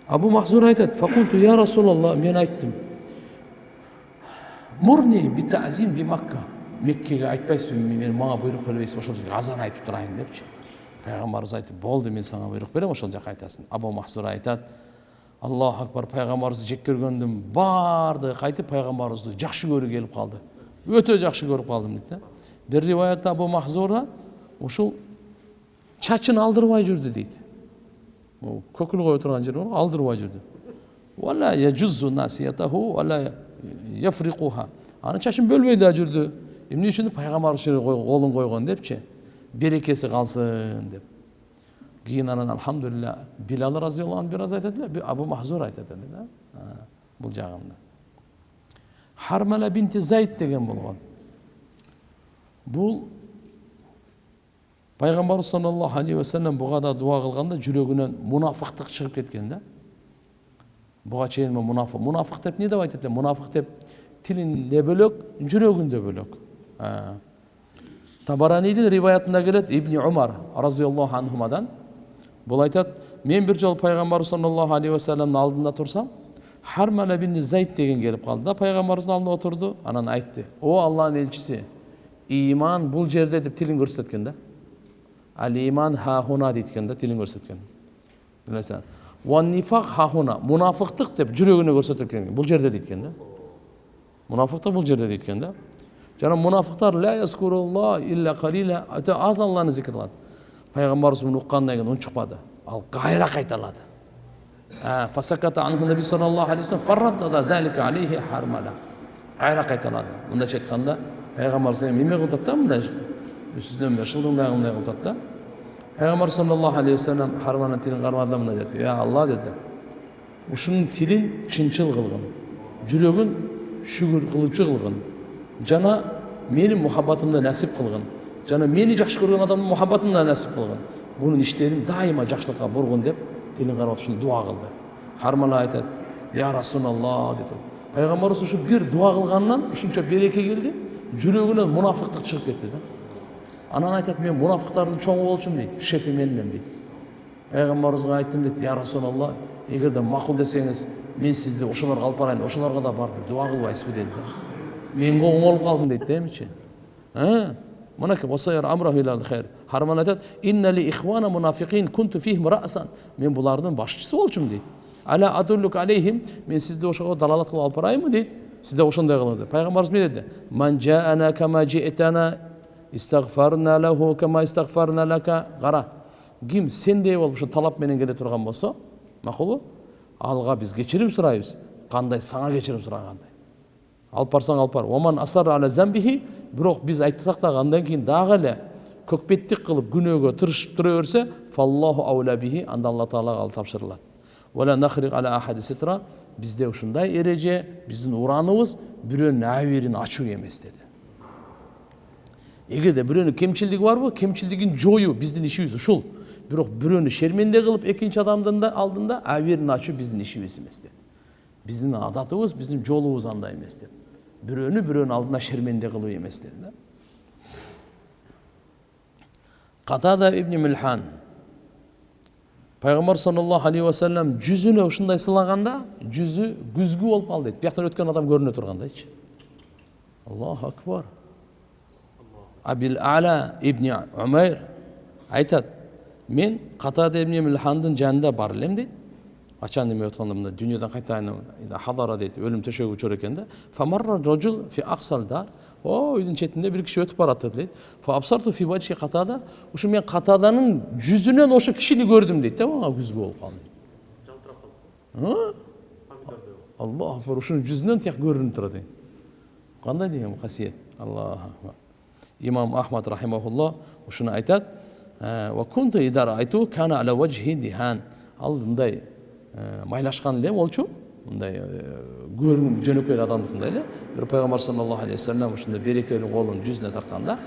[SPEAKER 1] Abu Mahzura ayet. Fakultu ya Resulallah men ayttim. Murni bi ta'zim bi Makka. Mekke'ye aytpaysın men mağa buyruk vermeysiz oşol azan aytıp durayın depçi. Peygamberimiz aytып, "Boldu men sana buyruk berem, oşol jaka aytasın." Abu Mahzura aytat, "Allahu akbar, peygamberimizni jek көргөндүм, bardı qaytıp peygamberimizni jakşı görü gelip kaldı. Öte jakşı görüp kaldım" dedi. Bir rivayette Abu Mahzura uşul çaçın aldırmay жүрдү deydi. O kökül koyup turgan jeri aldırmay жүрдү. Wala yajuzzu nasiyatahu wala yafriquha. Anı çaçın bölbey da жүрдү. Emne üçin peygamberimiz kolun koygon depçi. Berekesi kalsın dep. Giyin anan alhamdulillah Bilal radıyallahu anh biraz aytadilar, Abu Mahzura aytadilar. Bu jagында. Harmala binti Zayd degen bolgon. Bu Peygamber sallallahu aleyhi ve sellem buga da dua kılganda жүрөгүнөн munafıktık çıkıp ketken da. Buga çeyin munafık. Munafık dep ne dep aytadilar? Munafık dep tilinde bölök, жүрөгүндө bölök. Tabarani'nin rivayetinde gelet İbni Umar radıyallahu anhumadan. Bu aytat, men bir jol Peygamber sallallahu aleyhi ve sellem'in aldında tursam, Harmala bin Zayd degen gelip kaldı da Peygamberimizin aldında oturdu. Anan aytdı. O Allah'ın elçisi. İman bul jerde dep tilin görsetken de. Al iman ha huna deytken de tilin görsetken. Bilesen. Wan nifaq ha huna. Munafıktık dep жүрөгүнө görsetken. Bul jerde deytken de. Munafıktık bul jerde deytken de. Canım münafıklar la yazkurullah illa qalila. Ata az Allah'ını zikrladı. Peygamberimiz bunu uqqandan keyin unçukmadı. Al gayra qaytaladı. Fasakata anhu Nabi sallallahu aleyhi ve sellem farradda da zalika aleyhi harmala. Gayra qaytaladı. Bunda çetkanda Peygamberimiz neme kıldı da bunda üstünden beşildığında onday kıldı da. Peygamber sallallahu aleyhi ve sellem harmanın tilin qarmadan bunda dedi. Ya Allah dedi. Uşunun tilin çınçıl kılgın. Жүрөгүн şükür kılıpçı kılgın. Jana meni muhabbatımda nasip kılgın. Jana meni jakşı görgen adamın muhabbatımda nasip kılgın. Bunun işlerin daima jakşılıkka burgun dep dilin qarap şunu dua kıldı. Harmala aytat, "Ya Resulallah" dedi. Peygamberimiz şu bir dua kılgandan uşunça bereke geldi. Жүрөгүнөн munafıktık çıkıp ketti de. Anan aytat, "Men munafıkların çoğu bolçum" deydi. "Şefi menmen" deydi. Peygamberimizge ayttım deydi, "Ya Resulallah, egerde makul deseniz, men sizdi oşolarga alıp barayın, oşolarga da barıp bir dua kılbaysızbı" dedi. Men goğul kaldım deydi demişi. Mana ki vasayar amrahu ilal khair. Harman aytat, "İnna li ihwana munafiqin kuntu fihim ra'san." Men bulardan başçısı bolçum deydi. "Ala adulluk aleyhim." Men sizde oşoga dalalat kılıp alıp barayınmı deydi. Sizde oşonday kılыңыз. Peygamberimiz ne dedi? "Man ja'ana kama ji'tana istighfarna lahu kama istighfarna laka." Qara. Kim sendey bolup şu talap menen kele turgan bolsa, makulu, alga biz geçirim surayбыз. Kanday sana geçirim suraganday. Alp barsan alp bar. Oman asar ala zambihi. Bирок biz aytsak da andan keyin dagы эле көкпеттик kılıp günöөгө tırışıp tura berse, fallahu awla bihi, anda Allah Taala al tapşırılat. Wala nakhriq ala ahadi sitra. Bizde ушундай ereje, bizdin uranыбыз бирөөнүн аберин ачуу эмес dedi. Эгерде бирөөнүн кемчилдиги барбы, кемчилдигин жоюу биздин ишибиз ушул. Бирок бирөөнү шерменде кылып экинчи адамдын алдында аберин ачуу биздин ишибиз эмес dedi. Биздин адатыбыз, биздин жолубуз андай эмес dedi. Бирөөнүн алдына шерменде кылуу эмес dedi. Qatada ibn Milhan Peygamber sallallahu aleyhi ve sellem жүзүнө ушундай сылaganda жүзү күзгү болуп калды дейт. Бияктан өткөн адам көрүнө тургандайчы. Аллаху акбар. Абил Ала ibn Умайр айтат, "Мен Qatada ibn Milhandын жанында бар элем" дейт. Ачан неме өткөндө дүйнөдөн кайтайын хадара дейт, өлүм төшөгү учур экен да. Фамарра рожул фи аксал дар. O үйдүн четинде бир киши өтүп баратты дейт. Фа абсарту фи вачи Qatada. Ушу мен Qataданын жүзүнөн ошо кишини көрдүм дейт. Мага күзгү болуп калды. Жалтырап калды. Аллах акбар, ушунун жүзүнөн тияк көрүнүп турат экен. Кандай деген касиет. Аллах акбар. İmam Ahmad rahimahullah ушуну айтат. Ва кунту идар айту кана ала вajhi dihan. Алдындай майлашкан эле болчу. мындай көрүнгүн жөнөкөй адамдыкындай эле. Бир пайгамбар саллаллаху алейхи вассалам ушундай берекелүү колун жүзүнө тартканда,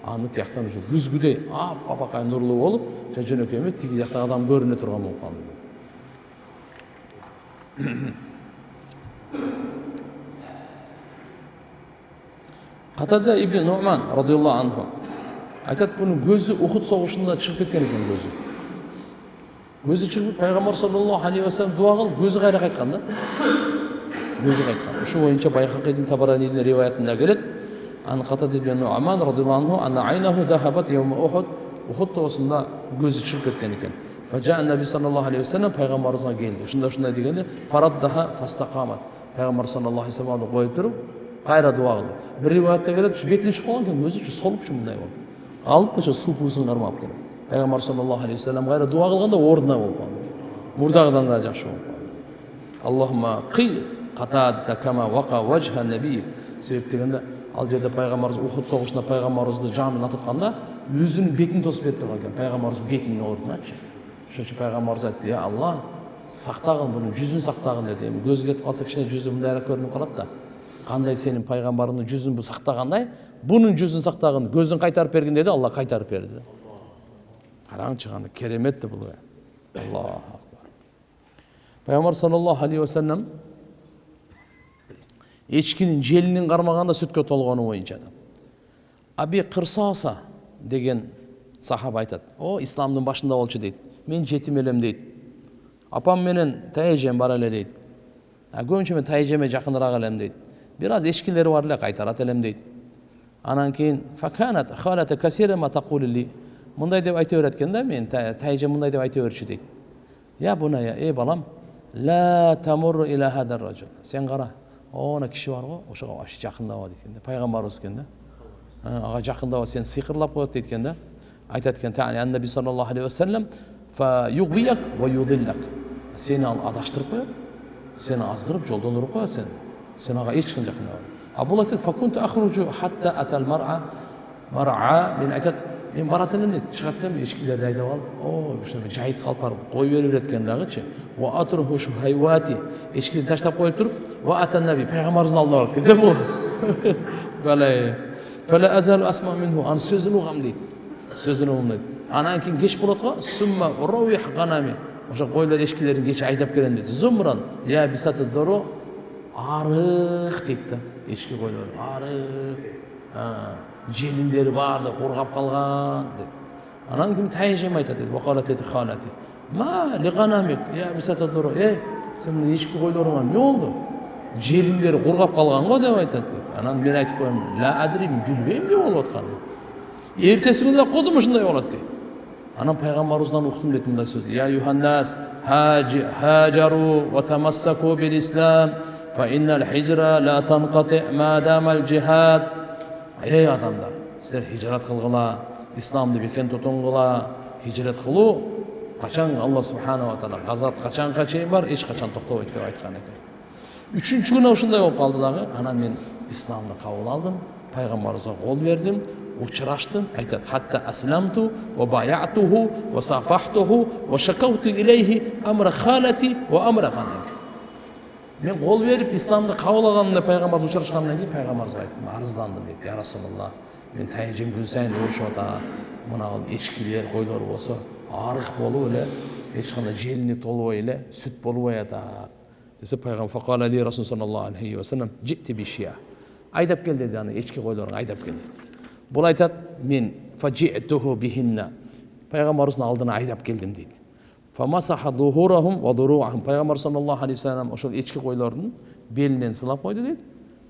[SPEAKER 1] аны тияктан ушу күзгүдөй апапакай нурлуу болуп, жөнөкөй эмес, тиги жактагы адам көрүнө турган болуп калды. Катада ибн Нуман радиаллаху анху айтат, bunun gözü Uhud soğuşunda çıkıp ketken eкен gözü. Gözü çıkıp Peygamber sallallahu aleyhi ve sellem dua kılıp gözü kayra kaytkan da. Gözü kaytkan. Şu boyunca Bayhaqi ibn Tabarani'nin rivayetinde gelir. An Katada ibn Nu'man radıyallahu anhu anna aynahu zahabat yevme Uhud. Uhud toğusunda gözü çıkıp ketken eken. Faca'a Nabi sallallahu aleyhi ve sellem Peygamberimize geldi. Şunda degende faraddaha fastaqamat. Peygamber sallallahu aleyhi ve sellem onu koyup durup kayra dua kıldı. Bir rivayette gelir, şu betine çıkıp olgan gözü solup şunday oldu. Alıp kaça su puusun karmap durdu. Peygamber sallallahu aleyhi ve sellem kayra dua kılganda orduna oldu. Murdağıdan da jakşı oldu. Allahumma qi Qatadata kama waqa vajha nabiy. Sebep degende al жерде Peygamberimiz Uhud soğuşunda Peygamberimizdi camına tutkanda yüzünün betini tosip etip durgan. Peygamberimiz betinin ordunaçı. Şunçu Peygamberimiz aytdı, ya Allah saqtagın bunu, yüzün saqtagın dedi. Gözü ketip kalsa kişine yüzü mındayrak görünüp kalat da. Qanday senin peygamberinin yüzün bu saqtagандай, bunun yüzün saqtagın, gözün qaytarıp bergin dedi, Allah qaytarıp berdi. Qarang çıganda keremetdi bu. Allahu akbar. Peygamber sallallahu aleyhi ve sellem echkinin jelinin qarmaganda sütkө толгону боюнча. Abi Qırsasa деген sahaba айтат. O İslamдын başında болчу дейт. Men жетим элем дейт. Apam menen тайэжем бар эле дейт. Көбүнчө мен тайэжеме жакыныраак элем дейт. Biraz eşkileri var ile kaytarat elem deydi. Anan keyin fakanat khalata kasira ma taqul li. Munday deb ayta öğretkende men tayje munday deb ayta öğretçü deydi. Ya buna ya ey balam la tamur ila hadar rajul. Sen qara. Ona kişi var go, oşaga aşı jakındaba deytkende. Peygamberimiz kende. Aga jakındaba sen sıyqırlap koyat deytkende. Aytatken ta'ani annabi sallallahu aleyhi ve sellem fa yughwiyak ve yudillak. Seni adaştırıp koyat. Seni azgırıp joldan urup koyat sen. Sen ağa hiç çıkın jakında var. Abdullah aytadi fakuntu akhruju hatta atal mar'a men aytadi men barat elem deydi. Çıgat elem echkilerdi aydap alып, o şuna jayıt kalıp barıp koy berip eretken dagıçı. Wa atruhu shu haywati echkini taşlap koyup durup wa atan nabi peygamberimizin aldına barıp ketdi bu. Böyle fala azalu asma minhu an sözünü uğam deydi. Sözünü uğam deydi. Anan keyin geç bolat go summa rawih ganami. Oşa koylar echkilerin geç aydap kelen deydi. Zumran ya bisatı doro arık deydi. Echki koylar arık. Jelinderi bardı, qorgap kalgan deydi. Anan kim tayejeme aytadi deydi. Vaqalat eti khalati. Ma li ganamik ya bisatı doro. Sen bunu echki koylarına ne oldu? Jelinderi qorgap kalgan go deb aytadi deydi. Anan men aytip koyam. La adri bilbeyim ne bolup atkany. Ertesi günde kodum uşunday bolat deydi. Anan peygamberimizden uqtum deydi bunday sözdü. Ya Yuhannas hajaru ve tamassaku bil İslam fa innal hicra la tanqati ma damal jihad. Ey adamlar, sizler hicret kılgıla, İslam'da beken tutungıla, hicret kılu, kaçan Allah subhanahu wa ta'ala, gazat kaçan kaçayım var, hiç kaçan toktavaydı deyip aytkan eken. Üçüncü günü uşunday olup kaldı dağı, anan men İslam'da kabul aldım, peygamberimize kol verdim, uçraştım, aytat, hatta aslamtu ve bayatuhu ve safahtuhu ve şakavtu ileyhi amra khalati ve amra ganami. Men kol verip İslam'da kabul alganımda peygamberimiz uçraşkandan keyin peygamberimize ayttım, arızdandım deydi. Ya Rasulullah, men tayejim gün sayın uğraşıp ata, mına echkiler, koylar bolsa, arık bolup ele, hiç kандай jelini tolubay ele, süt bolubay ata. Dese peygamber faqala li Rasul sallallahu aleyhi ve sellem, "Ji'ti bi şia." Aydap gel dedi ana, echki koylarını aydap gel dedi. Bul aytat, men faji'tuhu bihinna. Peygamberimizin aldına aydap geldim deydi. Famasaha zuhurahum ve duru'ahum. Peygamber sallallahu aleyhi ve sellem oşol echki koylarının belinden sılap koydu deydi.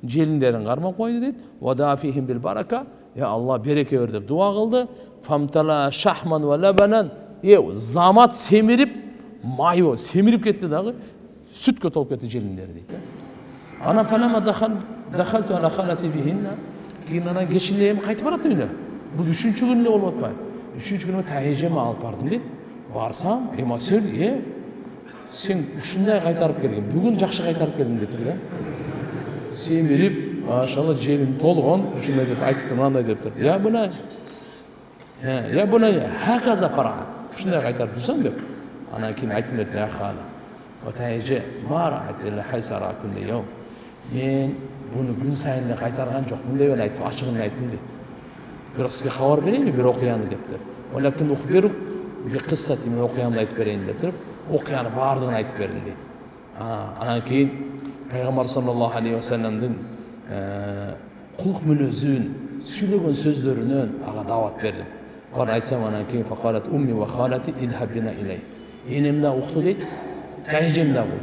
[SPEAKER 1] Jelinderin qarmap koydu deydi. Ve dafihim bil baraka. Ya Allah bereke ver dep dua kıldı. Famtala şahman ve labanan. Zamat semirip mayo semirip ketdi dağı. Sütkö tolup ketdi jelinleri deydi. Ana falama dakhaltu ala khalati bihinna. Keyin ana geçinleyim qaytıp barat öyle. Bu üçüncü günde olup atpay. Üçüncü günü tayejeme alıp bardım deydi. Barsam, ema sen uşunday qaytarıp kelgen. Bugün jakşı qaytarıp keldim deyip turdu. Semirip, maşallah jelin tolgon, uşunday dep aytıp mындай деп turdu. Ya buna hakaza fara. Uşunday qaytarıp dursan dep. Ana keyin aytdım deydi, ya hala. Otayje marat el haysara kulli yawm. Men bunu gün sayın эле кайтарган жок. Мындай эле айтып, ачыгын айттым дейт. Бирок сизге кабар берейинби бир окуяны дептир. Олакин ухбирук би кыссати мен окуямды айтып берейин деп туруп, окуянын баардыгын айтып бердим дейт. Анан кийин Пайгамбар саллаллаху алейхи ва салламдын кулк мүнөзүн, сүйлөгөн сөздөрүнөн ага дават бердим. Бар айтсам анан кийин факалат умми ва халати идхабина илей. Энем да укту дейт, тайжем да бул.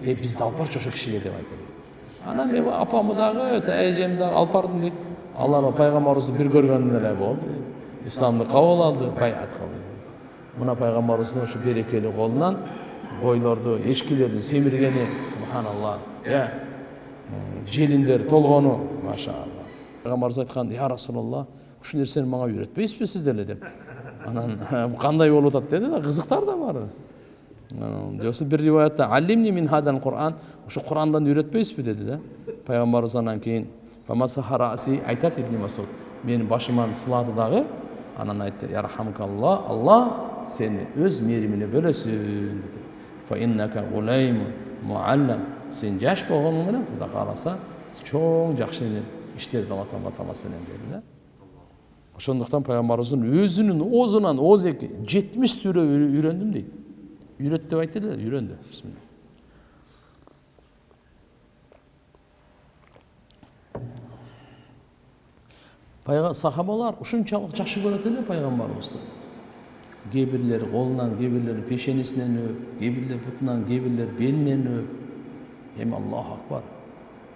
[SPEAKER 1] Бизди алып барчы ошо кишиге деп айтты. Анан мен апамы дагы, тайжем дагы алып бардым дейт. Алар пайгамбарыбызды бир көргөндөн эле болду. Исламды кабыл алды, байат кылды. Мына пайгамбарыбыздын ошо берекелүү колунан бойлорду, эшкилерди семиргени, субханаллах. Желиндер толгону, машаалла. Пайгамбарыбыз айткан, "Я Расулаллах, ушул нерсени мага үйрөтпөйсүзбү сиз деле" деп. Анан кандай болуп атат деди да, кызыктар да бар. Жоксу бир риваятта "Алимни мин хадан Кур'ан", ошо Курандан үйрөтпөйсүзбү деди да. Пайгамбарыбыз анан кийин "Фамасахараси" айтат Ибн Масуд. Менин башыман сылады дагы. Анан айтты, "Ярхамкаллах, Аллах сени өз мээримине бөлөсүн" деди. "Фа иннака гулайм муаллам", сен жаш болгону менен Кудай кааласа чоң жакшы иштерди Алла тааласа деди да. Ошондуктан пайгамбарыбыздын өзүнүн оозунан ооз эки 70 сүрө үйрөндүм дейт. Үйрөт деп айтты да, үйрөндү. Бисмилlah. Сахабалар ушунчалык жакшы көрөт эле пайгамбарыбызды. Кээ бирлери колунан, кээ бирлери пешенесинен өп, кээ бирлери бутунан, кээ бирлери белинен өп. Эми Аллаху акбар.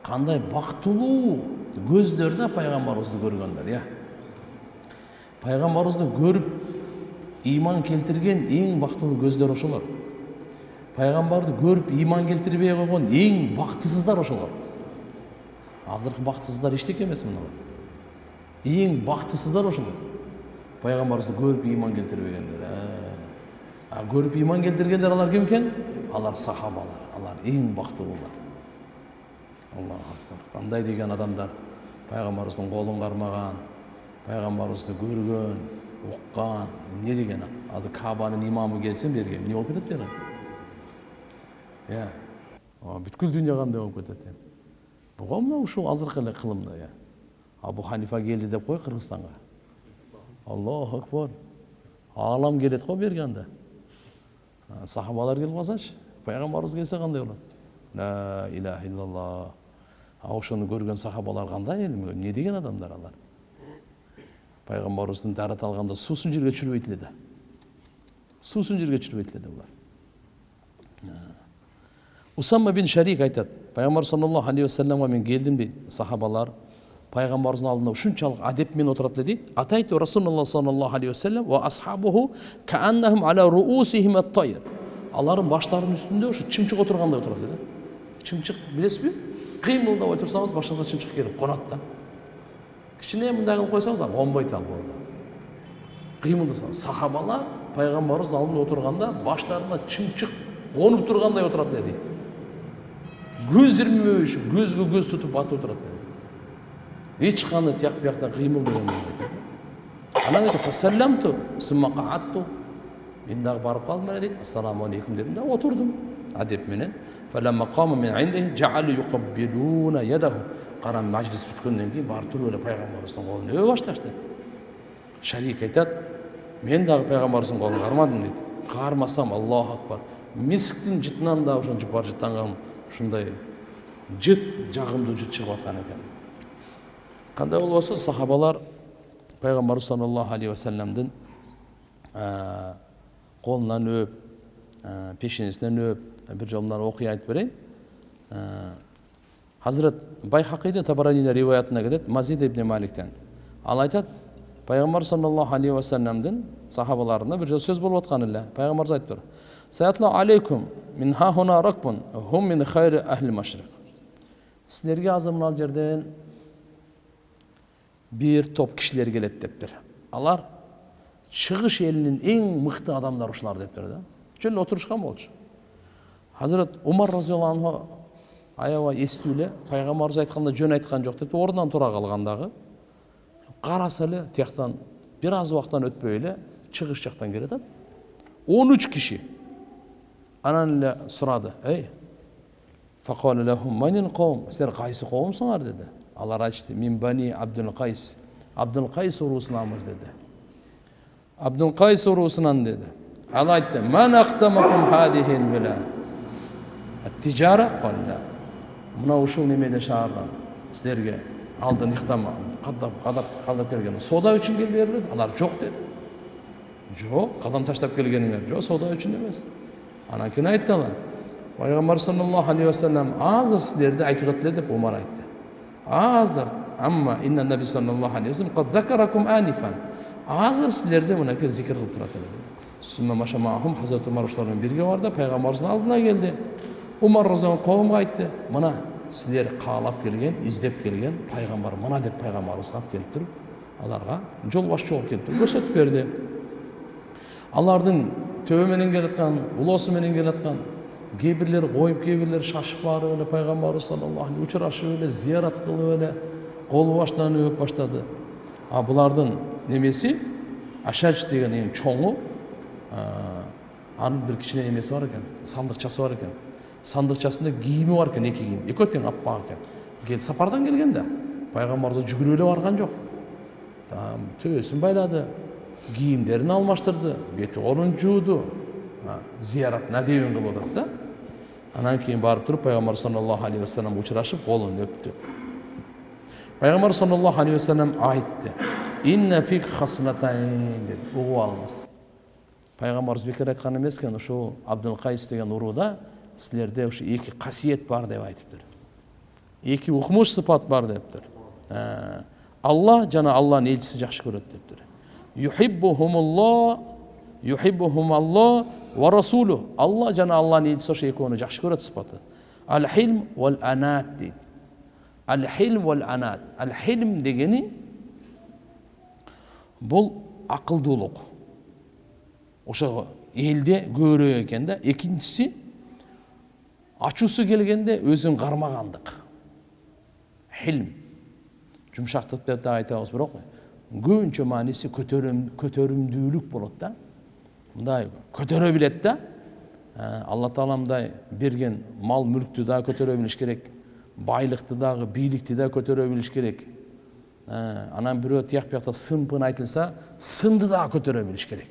[SPEAKER 1] Кандай бактылуу көздөрдө пайгамбарыбызды көргөндөр, Пайгамбарыбызды көрүп ыйман келтирген эң бактылуу көздөр ошолор. Пайгамбарды көрүп ыйман келтирбей койгон эң бактысыздар ошолор. Азыркы бактысыздар эчтеке эмес мына. Эң бактысыздар ошолор. Пайгамбарыбызды көрүп ыйман келтирбегендер. Көрүп ыйман келтиргендер алар ким экен? Алар сахабалар, алар эң бактылуулар. Аллаху акбар. Кандай деген адамдар пайгамбарыбыздын колун кармаган, пайгамбарыбызды көргөн, уккан, эмне деген? Азыр Кабанын имамы келсин берге, эмне болуп кетет бери? Бүткүл дүйнө кандай болуп кетет? Буга мына ушул азыркы эле кылымда, Абу Ханифа келди деп кой Кыргызстанга. Аллаху акбар. Алам келет го берге анда. Сахабалар келип калсачы, пайгамбарыбыз келсе кандай болот? Ла илаха иллаллах. Ошону көргөн сахабалар кандай эле, эмне деген адамдар алар? Пайгамбарыбыздын дарат алганда суусун жерге чүрбөйт эле да. Суусун жерге чүрбөйт эле да булар. Усама бин Шарик айтат, Пайгамбар саллаллаху алейхи ва салламга мен келдим дейт, сахабалар пайгамбарыбыздын алдында ушунчалык адеп менен отурат эле дейт. Атайту Расулуллах саллаллаху алейхи ва саллам ва асхабуху кааннахум ала руусихим ат-тайр. Алардын баштарынын үстүндө ошо чымчык отургандай отурат эле. Чымчык билесизби? Кыймылдап отурсаңыз башыңызга чымчык келип конот да. Кичине мындай кылып койсоңуз конбойт ал болду. Кыймылдасаңыз сахабалар пайгамбарыбыздын алдында отурганда баштарына чымчык конуп тургандай отурат эле дейт. Көз ирмебей ушу көзгө көз тутуп батып отурат эле. Эч кандай тияк бияктан кыймылдабай. Анан айтат, "Фасалламту, сумма каатту". Мен дагы барып калдым эле дейт. "Ассаламу алейкум" дедим да отурдум. Адеп менен. Фаламма кама мин индихи жаалу юкаббилуна ядаху. Кара мажлис бүткөндөн кийин барып туруп эле пайгамбарыбыздын колун өбө башташты. Шарик айтат, "Мен дагы пайгамбарыбыздын колун кармадым" дейт. Кармасам Аллаху акбар. Мисктин жытынан да ошончо бар жыттанган ушундай жыт, жагымдуу жыт чыгып аткан экен. Кандай болбосо сахабалар пайгамбар саллаллаху алейхи ва салламдын колунан өп, пешенесинен өп, бир жолунан окуя айтып берейин. Hazret Bayhaqide Tabarani'de rivayetine gelir, Mazid ibn Malik'ten. Al aytat, Peygamber sallallahu aleyhi ve sellem'den sahabalarına bir söz bulup atkan illa. Peygamber aytır. Sayatla aleykum min hahuna rakbun hum min khayri ahli maşrik. Sizlerge azamın jerden bir top kişiler gelet deptir. Alar çıgış elinin en mıhtı adamlar uşlar deptir da. Şöyle oturuşkan bolçu. Hazret Umar radıyallahu anh аяба естүү эле пайгамбарыбыз айтканда жөн айткан жок деп ордунан тура калгандагы караса эле тияктан бир аз убакыттан өтпөй эле чыгыш жактан келет. 13 киши Анан эле сурады: Фақала лахум манил қавм, силер қайсы қауымсыңар деді. Алар айтты: мин бани Абдул Қайс, Абдул Қайс урусунанбыз деді. Абдул Қайс урусунан деді. Ал айтты: ман ақтамакум хадихил билад ат-тижара қалла. Мына ушул немеден шаардан силерге алдын иктама кадап келген сода үчүн келдиңер бе? Алар жок деді. Жок, кадам таштап келгениңер жок, сода үчүн эмес. Анан кийин айтты алар: Пайгамбар саллаллаху алейхи ва саллям азыр силерди айтып атат эле деп Умар айтты. Азыр, амма инна наби саллаллаху алейхи ва саллям кад закаракум анифан. Азыр силерди мынакей зикир кылып турат эле dedi. Сумма машамахум Хазрат Умар ошолордон бирге барды, пайгамбардын алдына келди. Умар разияллаху коомго айтты: мына силер каалап келген, издеп келген пайгамбар мына деп пайгамбарыбызга алып келип туруп, аларга жол башчы болуп келип туруп көрсөтүп берди. Алардын төбө менен келаткан, улоосу менен келаткан, кейбирлер коюп, кейбирлер шашып барып эле пайгамбарыбыз саллаллаху алейхи учурашып эле, зиярат кылып эле, кол баштан өп баштады. А булардын немеси Ашач деген эң чоңу, анын бир кичине немеси бар экен, сандыкчасы бар экен. Сандыкчасында кийими бар экен, эки кийим, экөө тең аппак экен. Кел сапардан келген да, пайгамбарыбыз жүгүрүп эле барган жок. Төбөсүн байлады, кийимдерин алмаштырды, бети колун жууду, зиярат надебин кылып отуруп да. Анан кийин барып туруп пайгамбар саллаллаху алейхи ва саллям учурашып, колун өптү. Пайгамбар саллаллаху алейхи ва саллям айтты: инна фик хаслатайн деп угуп алыңыз. Пайгамбарыбыз бекер айткан эмес экен, ошол Абдул Кайс деген урууда силерде ушу эки касиет бар деп айтыптыр. Эки укмуш сыпат бар дептир. Аллах жана Аллахнын элчиси жакшы көрөт дептир. Юхиббухумуллах ва расулу. Аллах жана Аллахнын элчиси ошо экөөнү жакшы көрөт сыпаты. Ал-хилм вал анат дейт. Ал-хилм вал анат. Ал-хилм дегени бул акылдуулук. Ошо элде көбүрөөк экен да. Экинчиси ачуусу келгенде өзүн кармагандык. Хилм. Жумшактык деп да айтабыз, бирок көбүнчө мааниси көтөрүмдүүлүк болот да. Мындай көтөрө билет да. Алла Таала мындай берген мал мүлктү да көтөрө билиш керек, байлыкты дагы, бийликти да көтөрө билиш керек. Анан бирөө тияк биякта сымпын айтылса, сынды да көтөрө билиш керек.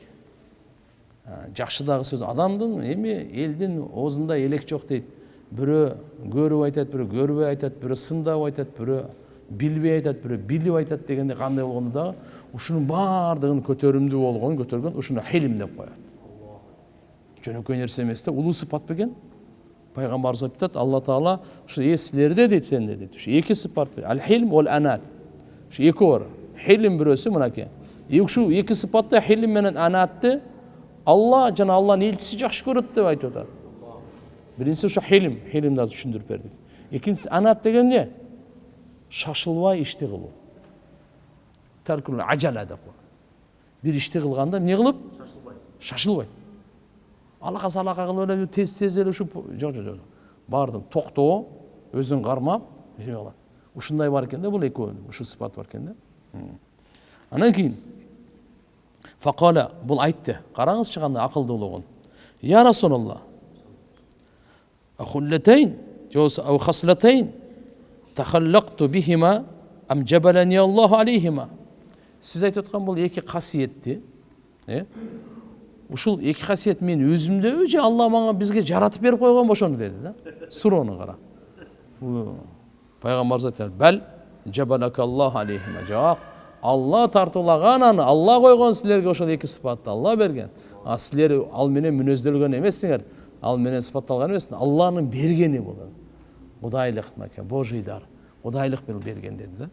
[SPEAKER 1] Жакшы дагы сөз адамдын эми элдин оозунда элек жок дейт. Бирөө көрүп айтат, бирөө көрбөй айтат, бирөө сындап айтат, бирөө билбей айтат, бирөө билип айтат дегенде кандай болгондо дагы ушунун баардыгын көтөрүмдүү болгонун көтөргөн, ушуну хилим деп коет. Жөнөкөй нерсе эмес да, улуу сыпат бекен. Пайгамбарыбыз айтат, Алла Таала ушу силерде дейт, сенде дейт. Ушу эки сыпат бер. Ал-хилм вал анат. Ушу эки бар. Хилим бирөөсү мынакей. Ушу эки сыпатта хилим менен анатты Алла жана Аллахнын элчиси жакшы көрөт деп айтып атат. Биринчиси ушу хилим, хилимди түшүндүрүп бердик. Экинчиси анат деген эмне? Шашылбай ишти кылуу. Таркул ажала деп коет. Бир ишти кылганда эмне кылып? Шашылбай. Алака салака кылып эле тез эле ушу жок. Бардым токтоо, өзүн кармап, алат. Ушундай бар экен да, бул экөөнүн, ушу сыпат бар экен да. Анан кийин Факала бул айтты. Караңызчы кандай акылдуулугун. Я Расулаллах. Ахуллатайн, жос ау хаслатайн. Тахаллакту бихима ам жабалани Аллаху алейхима. Сиз айтып аткан бул эки касиетти, ушул эки касиет мен өзүмдөбү же Алла мага бизге жаратып берип койгон ошону деди да. Суроону кара. Пайгамбарыбыз айтты: "Бал жабалака Аллаху алейхима." Жок. Алла тартуулаган аны, Алла койгон силерге ошол эки сыпатты Алла берген. А силер ал менен мүнөздөлгөн эмессиңер. Ал менен сыпатталган эмессиңер. Алланын бергени бул. Кудайлык мекен, Божий дар. Кудайлык менен берген деди да.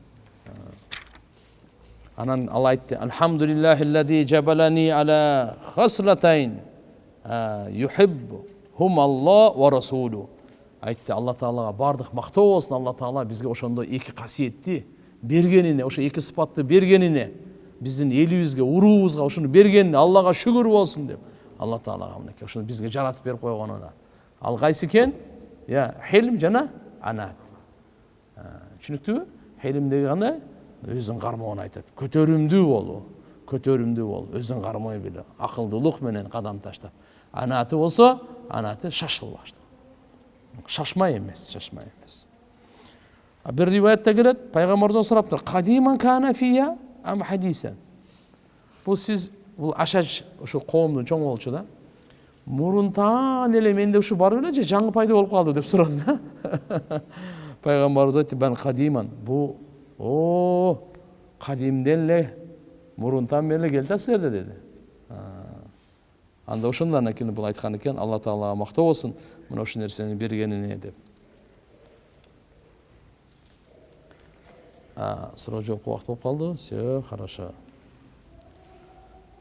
[SPEAKER 1] Анан Алла айтты: "Алхамдулиллахиллади жабалани ала хаслатайн. Юхиббухум Аллах ва расулу." Айтты Алла Таалага бардык мактоо болсун, Алла Таала бизге ошондой эки касиетти бергенине, ошо эки сыпатты бергенине, биздин элибизге, уруубузга ошону бергенине Аллага шүгүр болсун деп. Алла Таалага мынакей ошону бизге жаратып берип койгонуна. Ал кайсы экен? Хилм жана анат. Түшүнүктүүбү? Хилим деген кандай? Өзүн кармоон айтат. Көтөрүмдүү болуу. көтөрүмдүү бол, өзүң кармай биле, акылдуулук менен кадам таштап. Анаты болсо, анаты шашыл баштап. Шашмай эмес. Bir rivayette келет, пайгамбардан сураптыр, "Кадиман кана фия ам хадисан?" Бул сиз, бул ашаж ушу коомдун чоң болчу да. Мурунтан эле менде ушу бар беле же жаңы пайда болуп калды деп сурады да. Пайгамбарыбыз айтты, "Бан кадиман." Бу кадимден эле мурунтан эле келди силерде деди. Анда ошондон экен бул айткан экен, Алла Таалага мактоо болсун, мына ошол нерсени бергенине деп. Суроо жооп убакыт болуп калды. Все, хорошо.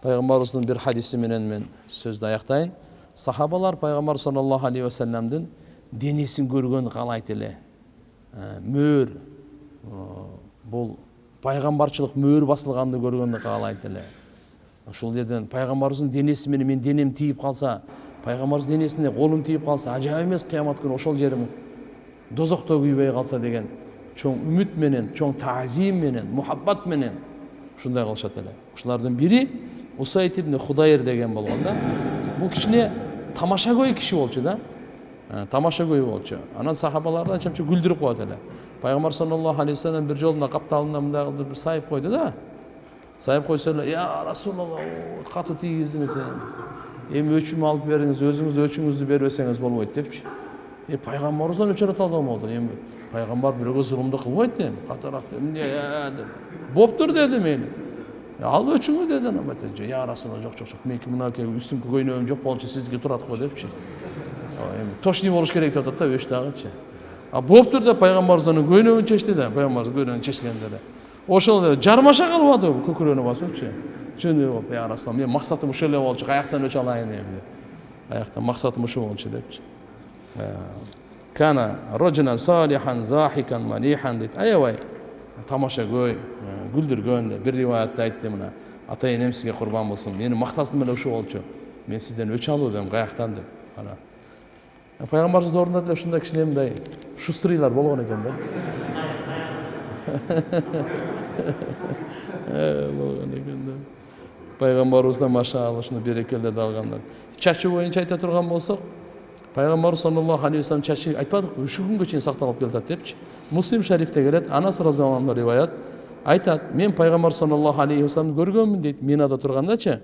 [SPEAKER 1] Пайгамбарыбыздын бир хадиси менен мен сөздү аяктайын. Сахабалар пайгамбар саллаллаху алейхи ва салламдын денесин көргөндү каалайт эле. Мөөр, бул пайгамбарчылык мөөр басылганды көргөндү каалайт эле. Ошол жерден пайгамбарыбыздын денеси менен мен денем тийип калса, пайгамбарыбыздын денесине колум тийип калса, ажайып эмес кыямат күнү ошол жерим дозокто күйбөй калса деген чоң үмүт менен, чоң таазим менен, мухаббат менен ушундай кылышат эле. Ушулардын бири Усайд ибн Худайр деген болгон да. Бул кичине тамашагөй киши болчу да. Тамашагөй болчу. Анан сахабаларды анча күлдүрүп коет эле. Пайгамбар саллаллаху алейхи ва саллям бир жолунда капталына мындай кылып бир сайып койду да. Сайып койсо эле, "Я Расулаллах, катуу тийгиздиңиз. Эми өчүм алып бериңиз, өзүңүздүн өчүңүздү бербесеңиз болбойт" депчи. Пайгамбарыбыздан өчөрөт алган болду. Эми пайгамбар бирөөгө зулумду кылбайт эми, катараак деп. "Боптур" деди мени. "Ал өчүңү" деди анан. "Я Расулаллах, жок. Меники мынакей үстүңкү көйнөгүм жок болчу, сиздики турат го" депчи. Эми тошный болуш керек деп атат да, өч дагычы. "Боптур" деп пайгамбарыбыздын көйнөгүн чечти да, пайгамбарыбыз көйнөгүн чечкенде эле. Ошол эле жармаша калбады көкүрөгүнө басыпчы. Чыны "Я Расулаллах, мен максатым ушул эле болчу, каяктан өч алайын эми" деп. Каяктан максатым ушул болчу депчи. Kana rajulan salihan zahikan malihan deydi. Aябай тамашагөй, күлдүргөн деп бир риваятта айтты мына. Ата энем сизге курбан болсун. Мени мактасым эле ушул болчу. Мен сизден өч алуудум, каяктан деп. Ана. Пайгамбарыбыз ордунда деле ушундай кичине мындай шустрыйлар болгон экен да. Болгон экен да. Пайгамбарыбыздан машаалла ушуну берекеледи алгандар. Чачы боюнча айта турган болсок, Пайгамбар саллаллаху алейхи ва саллям чачы айтпадыкпы, ушул күнгө чейин сакталып келатат депчи. Муслим шарифте келет, Анас разияллаху анху риваят айтат, мен пайгамбар саллаллаху алейхи ва салламды көргөнмүн дейт. Минада тургандачы,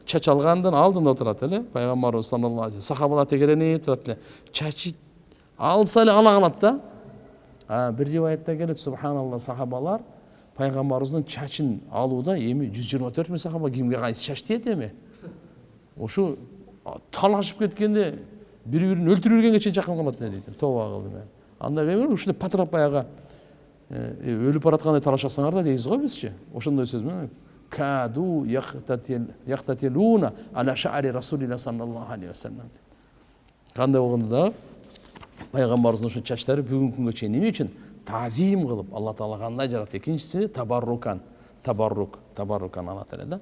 [SPEAKER 1] чач алгандан алдында турат эле. Пайгамбарыбыз саллаллаху алейхи ва саллям сахабалар тегеренип турат эле. Чачы алса эле ала калат да. Бир риваятта келет, субханалла, сахабалар пайгамбарыбыздын чачын алууда эми 124 миң сахаба кимге кайсы чач тиет эми. Ошу талашып кеткенде бири-бирин өлтүрүп жүргөнгө чейин жакын калат эле дейт. Тооба кылды мен. Анда эми ушундай патрап баягы өлүп бараткандай талашасаңар да дейсиз го бизчи. Ошондой сөз менен каду яктатилуна ала ша'ри расулилlah саллаллаху алейхи ва саллям. Кандай болгондо да пайгамбарыбыздын ушул чачтары бүгүнкү күнгө чейин эмне үчүн таазим кылып Алла Таала кандай жаратты. Экинчиси табаррукан алат эле да.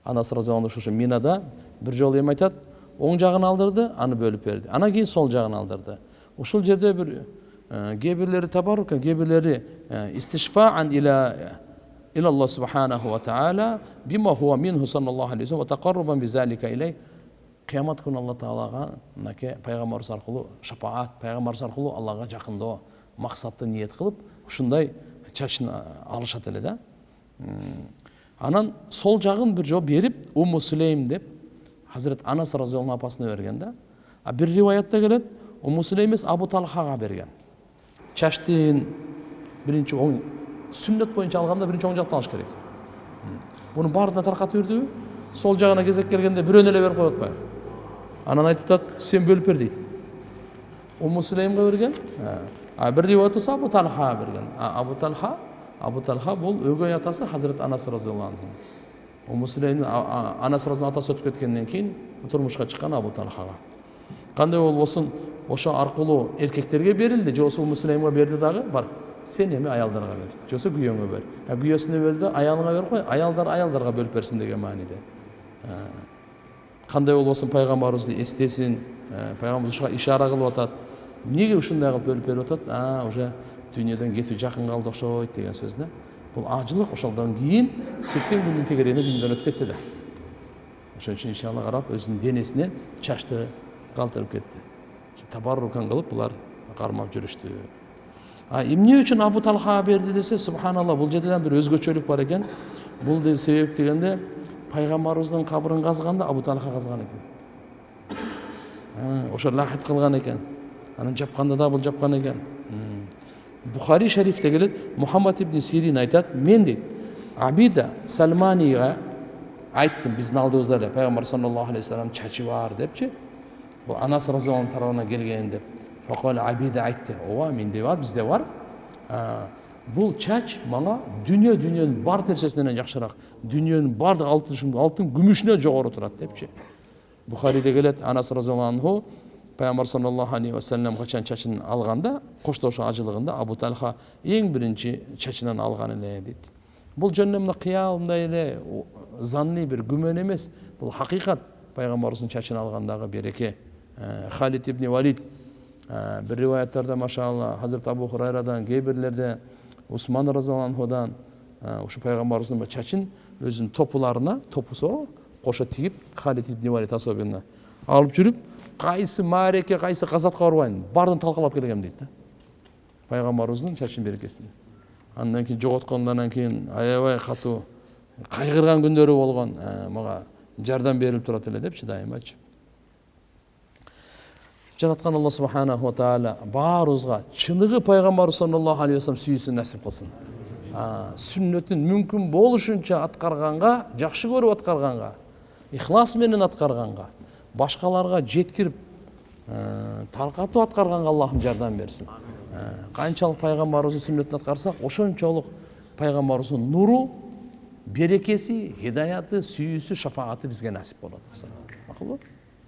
[SPEAKER 1] Анас разияллаху анху ошо Минада бир жолу эми айтат, оң жагын алдырды, аны бөлүп берди. Анан кийин сол жагын алдырды. Ушул жерде бир кээ-бирлери табаррука, кээ-бирлери истишфаан ила Аллах субханаху ва таала бима хуа минху саллаллаху алейхи ва тaqarruban bizalika илей. Кыямат күнү Алла Таалага мынакей пайгамбарыбыз аркылуу шафаат, пайгамбарыбыз аркылуу Аллага жакындоо максатты ниет кылып, ушундай чачын алышат эле да. Анан сол жагын бир жолу берип, Умму Сулейм деп Hazret Anas разияллаху анху апасына берген да. Бир риваятта келет, Умму Сулейм эмес Абу Талхага берген. Чаштын биринчи оң сүннөт боюнча алганда биринчи оң жактан алыш керек. Муну баарына таркатып үрдү. Сол жагына кезек келгенде бирөөнү эле берип коюп атпайбы. Анан айтат, сен бөлүп бер дейт. Умму Сулеймге берген. Бир риваятта Абу Талха берген. Абу Талха бул өгөй атасы Hazret Anas разияллаху анху. Умму Сулейм Анас разияллаху атасы өтүп кеткенден кийин турмушка чыккан Абу Талхага. Кандай болбосун, ошо аркылуу эркектерге берилди, же болбосо Умму Сулеймге берди дагы, бар. Сен эми аялдарга бер, же болбосо күйөөңө бер. Күйөөсүнө берди, аялыңа берип кой, аялдарга бөлүп берсин деген мааниде. Кандай болбосун пайгамбарыбызды эстесин, пайгамбарыбыз ушуга ишара кылып атат. Эмнеге ушундай кылып бөлүп берип атат? Уже дүйнөдөн кетүү жакын калды окшойт деген сөз да. Бул ажылык ошолдон кийин 80 күндүн тегереги дүнүйдөн өтүп кетти да. Ошон үчүн иншалла карап өзүнүн денесине чачты калтырып кетти. Табаррукан кылып булар кармап жүрүштү. Эмне үчүн Абу Талха берди десе, субханалла, бул жерде бир өзгөчөлүк бар экен. Бул себеп дегенде пайгамбарыбыздын кабырын казганда Абу Талха казган экен. Ошо лахит кылган экен. Анан жапканда да бул жапкан экен. Бухари шарифте келет, Мухаммад ибн Сирин айтат, мен дейт, Абида Салманийга айттым, биздин алдыбызда эле пайгамбар саллаллаху алейхи вассалам чачы бар депчи. Бул Анас разияллаху тарабынан келген деп. Факала Абида айтты, ооба менде бар, бизде бар. Бул чач мага дүнүйөнүн бар нерсесинен жакшыраак, дүнүйөнүн бардык алтын күмүшүнөн жогору турат депчи. Бухариде келет, Анас разияллаху анху пайгамбар саллаллаху алейхи вассалам качан чачын алганда, коштошо ажылыгында Абу Талха эң биринчи чачынан алган эле дейт. Бул жөнүндө мына кыял мындай эле занный бир күмөн эмес, бул хакыйкат. Пайгамбарыбыздын чачын алгандагы береке. Халид ибн Валид бир риваяттарда машалла Хазрат Абу Хурайрадан, кейбирлерде Усман разияллаху анхудан ушу пайгамбарыбыздын чачын өзүнүн топуларына, топусу кошо тигип, Халид ибн Валид особенно алып жүрүп, кайсы маареке, кайсы казатка барбайын, баарын талкалап келгем дейт да. Пайгамбарыбыздын чачын берекесин. Андан кийин жоготкондон кийин аябай катуу кайгырган күндөрү болгон, мага жардам берилип турат эле депчи дайымачы. Жараткан Алла субханаху ва тааля баарыбызга чыныгы пайгамбар саллаллаху алейхи вассалам сүйүүсүн насип кылсын. Сүннөтүн мүмкүн болушунча аткарганга, жакшы көрүп аткарганга, ихлас менен аткарганга, башкаларга жеткирип таркатып аткарганга Аллахым жардам берсин. Канчалык пайгамбарыбыздын сүннөтүн аткарсак, ошончолук пайгамбарыбыздын нуру, берекеси, хидаяты, сүйүүсү, шафааты бизге насип болот. Макулбу?